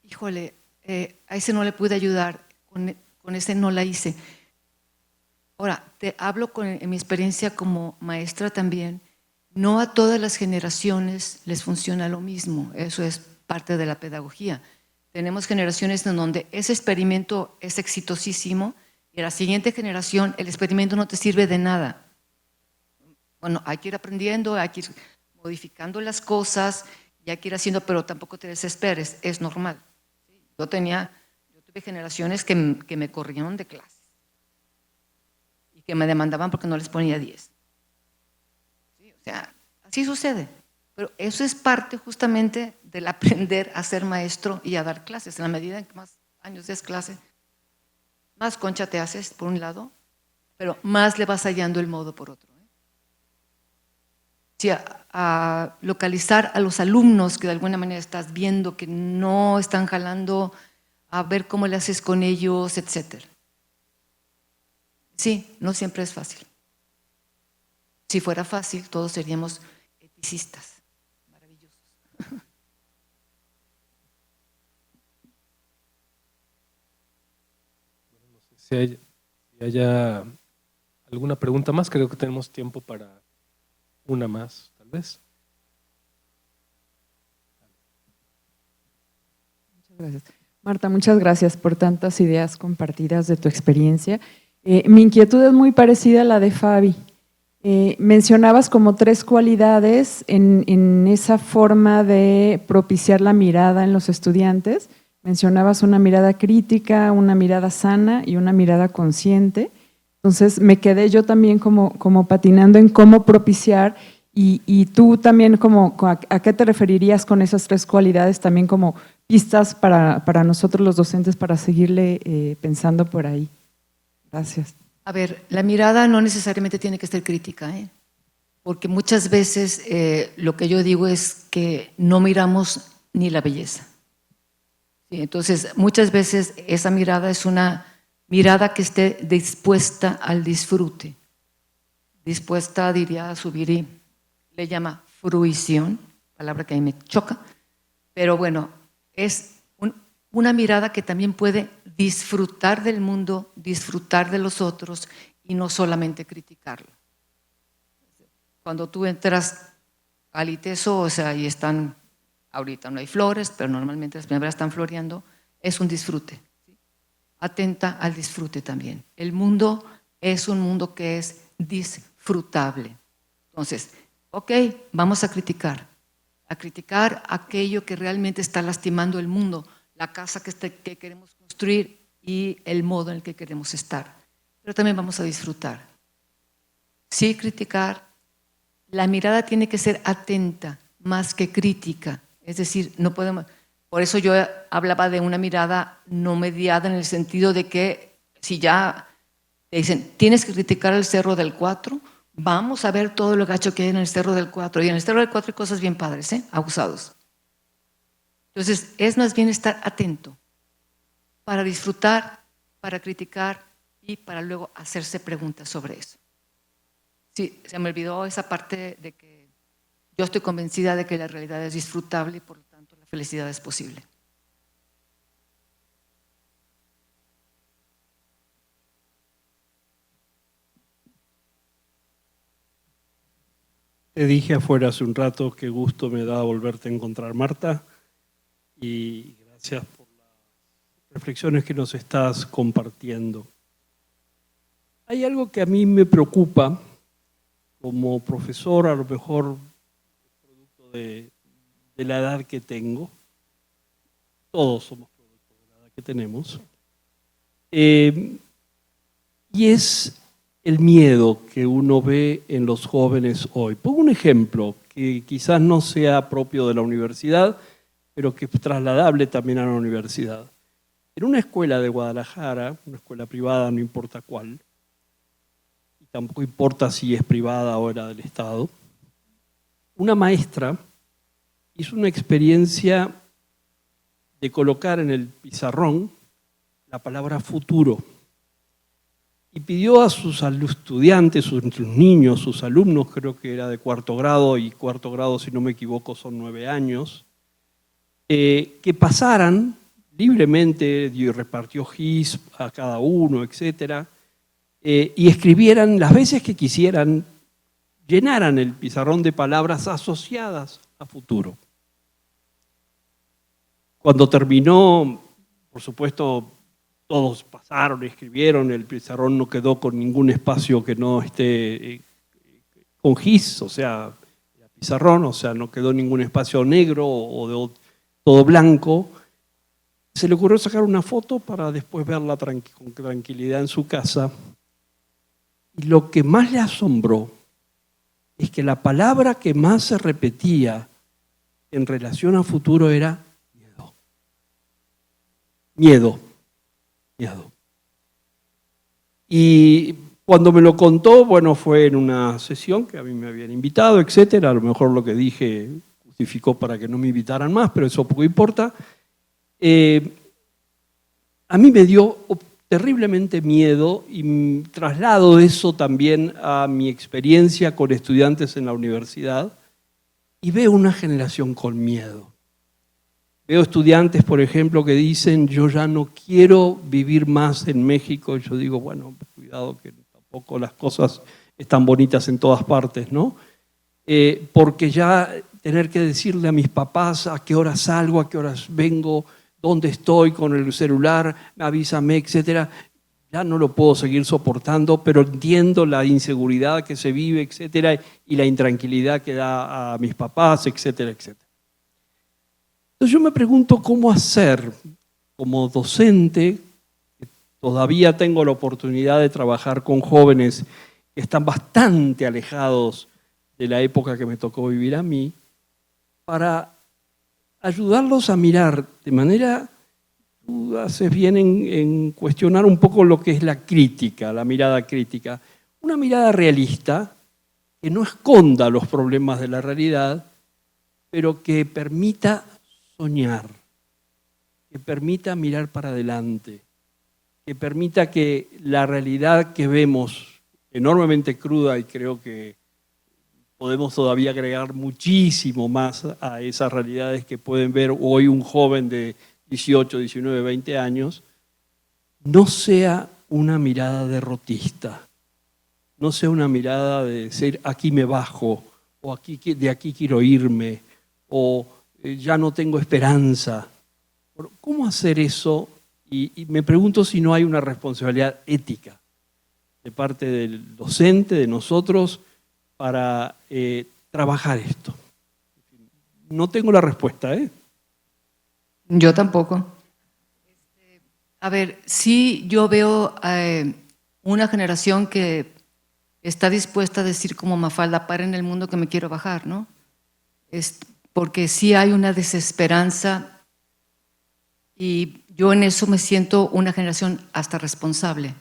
híjole, a ese no le pude ayudar, con ese no la hice. Ahora, te hablo en mi experiencia como maestra también, no a todas las generaciones les funciona lo mismo, eso es parte de la pedagogía. Tenemos generaciones en donde ese experimento es exitosísimo y a la siguiente generación el experimento no te sirve de nada. Bueno, hay que ir aprendiendo, hay que ir modificando las cosas y hay que ir haciendo, pero tampoco te desesperes, es normal. Yo tuve generaciones que me corrieron de clases y que me demandaban porque no les ponía 10. ¿Sí? O sea, así sucede. Pero eso es parte justamente del aprender a ser maestro y a dar clases. En la medida en que más años des clase, más concha te haces, por un lado, pero más le vas hallando el modo por otro. Sí, a localizar a los alumnos que de alguna manera estás viendo que no están jalando, a ver cómo le haces con ellos, etcétera. Sí, no siempre es fácil. Si fuera fácil, todos seríamos eticistas. Maravillosos. No sé si haya alguna pregunta más. Creo que tenemos tiempo para una más, tal vez. Muchas gracias. Marta, muchas gracias por tantas ideas compartidas de tu experiencia. Mi inquietud es muy parecida a la de Fabi. Mencionabas como 3 cualidades en esa forma de propiciar la mirada en los estudiantes. Mencionabas una mirada crítica, una mirada sana y una mirada consciente. Entonces me quedé yo también como patinando en cómo propiciar y tú también ¿a qué te referirías con esas 3 cualidades también como pistas para nosotros los docentes para seguirle pensando por ahí? Gracias. A ver, la mirada no necesariamente tiene que ser crítica, porque muchas veces lo que yo digo es que no miramos ni la belleza. ¿Sí? Entonces, muchas veces esa mirada es una mirada que esté dispuesta al disfrute, dispuesta, diría Zubiri, le llama fruición, palabra que a mí me choca, pero bueno, es una mirada que también puede disfrutar del mundo, disfrutar de los otros y no solamente criticarlo. Cuando tú entras al ITESO, o sea, y están, ahorita no hay flores, pero normalmente las primaveras están floreando, es un disfrute. ¿Sí? Atenta al disfrute también. El mundo es un mundo que es disfrutable. Entonces, ok, vamos a criticar aquello que realmente está lastimando el mundo, la casa que queremos construir y el modo en el que queremos estar. Pero también vamos a disfrutar. Sí, criticar. La mirada tiene que ser atenta, más que crítica. Es decir, no podemos. Por eso yo hablaba de una mirada no mediada en el sentido de que si ya te dicen, tienes que criticar el Cerro del 4, vamos a ver todo lo gacho que hay en el Cerro del 4. Y en el Cerro del 4 hay cosas bien padres, abusados. Entonces, es más bien estar atento para disfrutar, para criticar y para luego hacerse preguntas sobre eso. Sí, se me olvidó esa parte de que yo estoy convencida de que la realidad es disfrutable y por lo tanto la felicidad es posible. Te dije afuera hace un rato qué gusto me da volverte a encontrar, Marta, y gracias por las reflexiones que nos estás compartiendo. Hay algo que a mí me preocupa como profesor, a lo mejor producto de la edad que tengo. Todos somos producto de la edad que tenemos. Y es el miedo que uno ve en los jóvenes hoy. Pongo un ejemplo que quizás no sea propio de la universidad, pero que es trasladable también a la universidad. En una escuela de Guadalajara, una escuela privada, no importa cuál, y tampoco importa si es privada o era del Estado, una maestra hizo una experiencia de colocar en el pizarrón la palabra futuro. Y pidió a sus estudiantes, sus niños, sus alumnos, creo que era de 4º grado, y 4º grado, si no me equivoco, son 9 años, que pasaran libremente, y repartió gis a cada uno, etcétera, y escribieran las veces que quisieran, llenaran el pizarrón de palabras asociadas a futuro. Cuando terminó, por supuesto, todos pasaron, escribieron, el pizarrón no quedó con ningún espacio que no esté con gis, o sea, pizarrón, o sea, no quedó ningún espacio negro o todo blanco. Se le ocurrió sacar una foto para después verla con tranquilidad en su casa. Y lo que más le asombró es que la palabra que más se repetía en relación a futuro era miedo. Miedo. Miedo. Y Cuando me lo contó, bueno, fue en una sesión que a mí me habían invitado, etcétera. A lo mejor lo que dije justificó para que no me invitaran más, pero eso poco importa. A mí me dio terriblemente miedo y traslado eso también a mi experiencia con estudiantes en la universidad y veo una generación con miedo. Veo estudiantes, por ejemplo, que dicen, yo ya no quiero vivir más en México. Yo digo, bueno, cuidado que tampoco las cosas están bonitas en todas partes, ¿no? Porque ya tener que decirle a mis papás a qué horas salgo, a qué horas vengo, dónde estoy con el celular, avísame, etcétera, ya no lo puedo seguir soportando, pero entiendo la inseguridad que se vive, etcétera, y la intranquilidad que da a mis papás, etcétera, etcétera. Entonces yo me pregunto cómo hacer como docente, que todavía tengo la oportunidad de trabajar con jóvenes que están bastante alejados de la época que me tocó vivir a mí, para ayudarlos a mirar de manera, tú haces bien en cuestionar un poco lo que es la crítica, la mirada crítica, una mirada realista que no esconda los problemas de la realidad, pero que permita soñar, que permita mirar para adelante, que permita que la realidad que vemos, enormemente cruda, y creo que podemos todavía agregar muchísimo más a esas realidades que pueden ver hoy un joven de 18, 19, 20 años, no sea una mirada derrotista, no sea una mirada de decir aquí me bajo, o aquí, de aquí quiero irme, o ya no tengo esperanza. ¿Cómo hacer eso? Y me pregunto si no hay una responsabilidad ética de parte del docente, de nosotros, para trabajar esto. No tengo la respuesta, ¿eh? Yo tampoco. A ver, sí yo veo una generación que está dispuesta a decir como Mafalda, para en el mundo que me quiero bajar, ¿no? Porque sí hay una desesperanza y yo en eso me siento una generación hasta responsable. O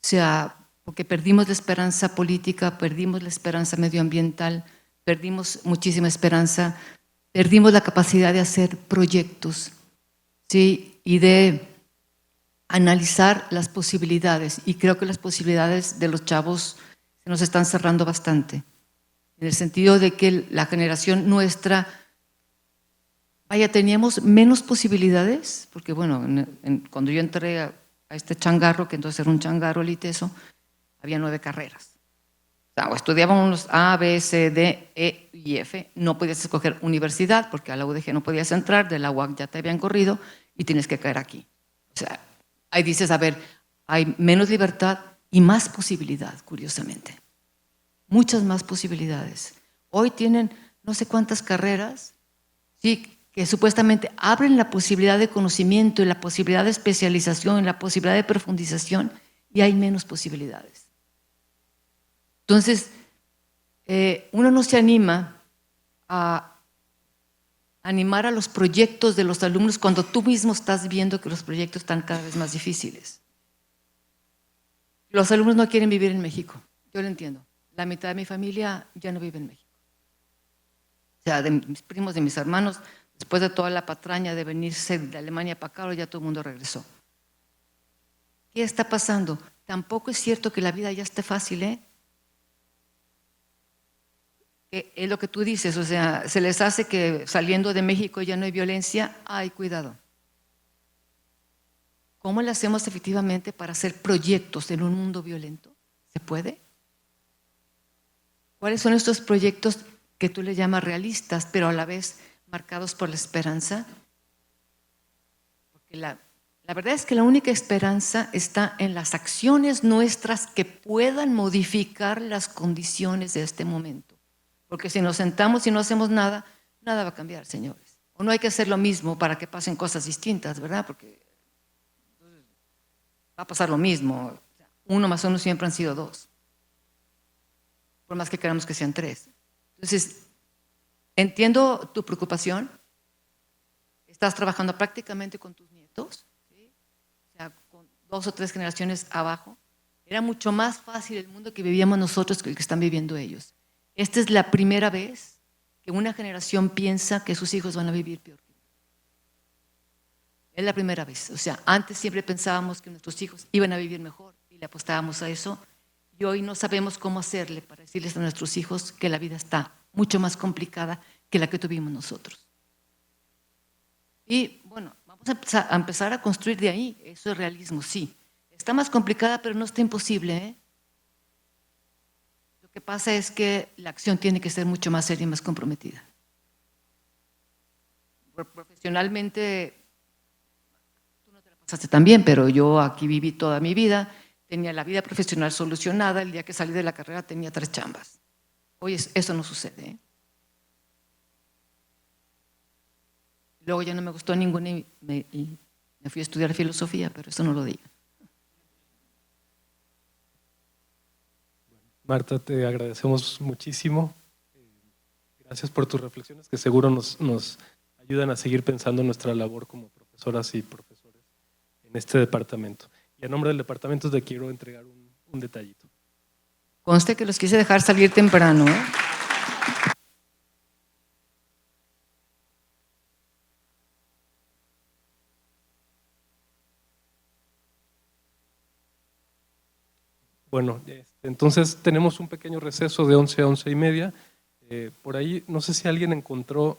sea, porque perdimos la esperanza política, perdimos la esperanza medioambiental, perdimos muchísima esperanza, perdimos la capacidad de hacer proyectos, ¿sí? Y de analizar las posibilidades. Y creo que las posibilidades de los chavos se nos están cerrando bastante, en el sentido de que la generación nuestra, vaya, teníamos menos posibilidades, porque bueno, cuando yo entré a este changarro, que entonces era un changarro eliteso, había 9 carreras. O sea, o estudiábamos A, B, C, D, E y F. No podías escoger universidad, porque a la UDG no podías entrar, de la UAC ya te habían corrido y tienes que caer aquí. O sea, ahí dices, a ver, hay menos libertad y más posibilidad, curiosamente. Muchas más posibilidades. Hoy tienen no sé cuántas carreras, sí, que supuestamente abren la posibilidad de conocimiento y la posibilidad de especialización, la posibilidad de profundización, y hay menos posibilidades. Entonces, uno no se anima a animar a los proyectos de los alumnos cuando tú mismo estás viendo que los proyectos están cada vez más difíciles. Los alumnos no quieren vivir en México, yo lo entiendo. La mitad de mi familia ya no vive en México. O sea, de mis primos, de mis hermanos, después de toda la patraña de venirse de Alemania para acá, ya todo el mundo regresó. ¿Qué está pasando? Tampoco es cierto que la vida ya esté fácil, ¿eh? Es lo que tú dices, o sea, se les hace que saliendo de México ya no hay violencia. ¡Ay, cuidado! ¿Cómo le hacemos efectivamente para hacer proyectos en un mundo violento? ¿Se puede? ¿Cuáles son estos proyectos que tú le llamas realistas, pero a la vez marcados por la esperanza? Porque la verdad es que la única esperanza está en las acciones nuestras que puedan modificar las condiciones de este momento. Porque si nos sentamos y no hacemos nada, nada va a cambiar, señores. O no hay que hacer lo mismo para que pasen cosas distintas, ¿verdad? Porque va a pasar lo mismo. 1 más 1 siempre han sido 2. Por más que queramos que sean 3. Entonces, entiendo tu preocupación. Estás trabajando prácticamente con tus nietos, ¿sí? O sea, con 2 o 3 generaciones abajo. Era mucho más fácil el mundo que vivíamos nosotros que el que están viviendo ellos. Esta es la primera vez que una generación piensa que sus hijos van a vivir peor que ellos. Es la primera vez. O sea, antes siempre pensábamos que nuestros hijos iban a vivir mejor y le apostábamos a eso. Y hoy no sabemos cómo hacerle para decirles a nuestros hijos que la vida está mucho más complicada que la que tuvimos nosotros. Y bueno, vamos a empezar a construir de ahí. Eso es realismo, sí. Está más complicada, pero no está imposible, ¿eh? Lo que pasa es que la acción tiene que ser mucho más seria y más comprometida. Profesionalmente, tú no te la pasaste tan bien, pero yo aquí viví toda mi vida, tenía la vida profesional solucionada, el día que salí de la carrera tenía 3 chambas. Hoy eso no sucede, ¿eh? Luego ya no me gustó ninguna y me fui a estudiar filosofía, pero eso no lo digo. Marta, te agradecemos muchísimo. Gracias por tus reflexiones que seguro nos ayudan a seguir pensando en nuestra labor como profesoras y profesores en este departamento. Y a nombre del departamento te quiero entregar un detallito. Conste que los quise dejar salir temprano, ¿eh? Bueno, entonces tenemos un pequeño receso de 11 a 11:30. Por ahí, no sé si alguien encontró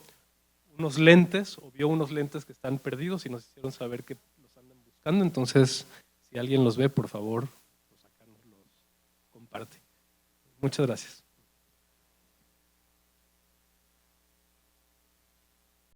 unos lentes o vio unos lentes que están perdidos y nos hicieron saber que los andan buscando. Entonces, si alguien los ve, por favor, los comparte. Muchas gracias.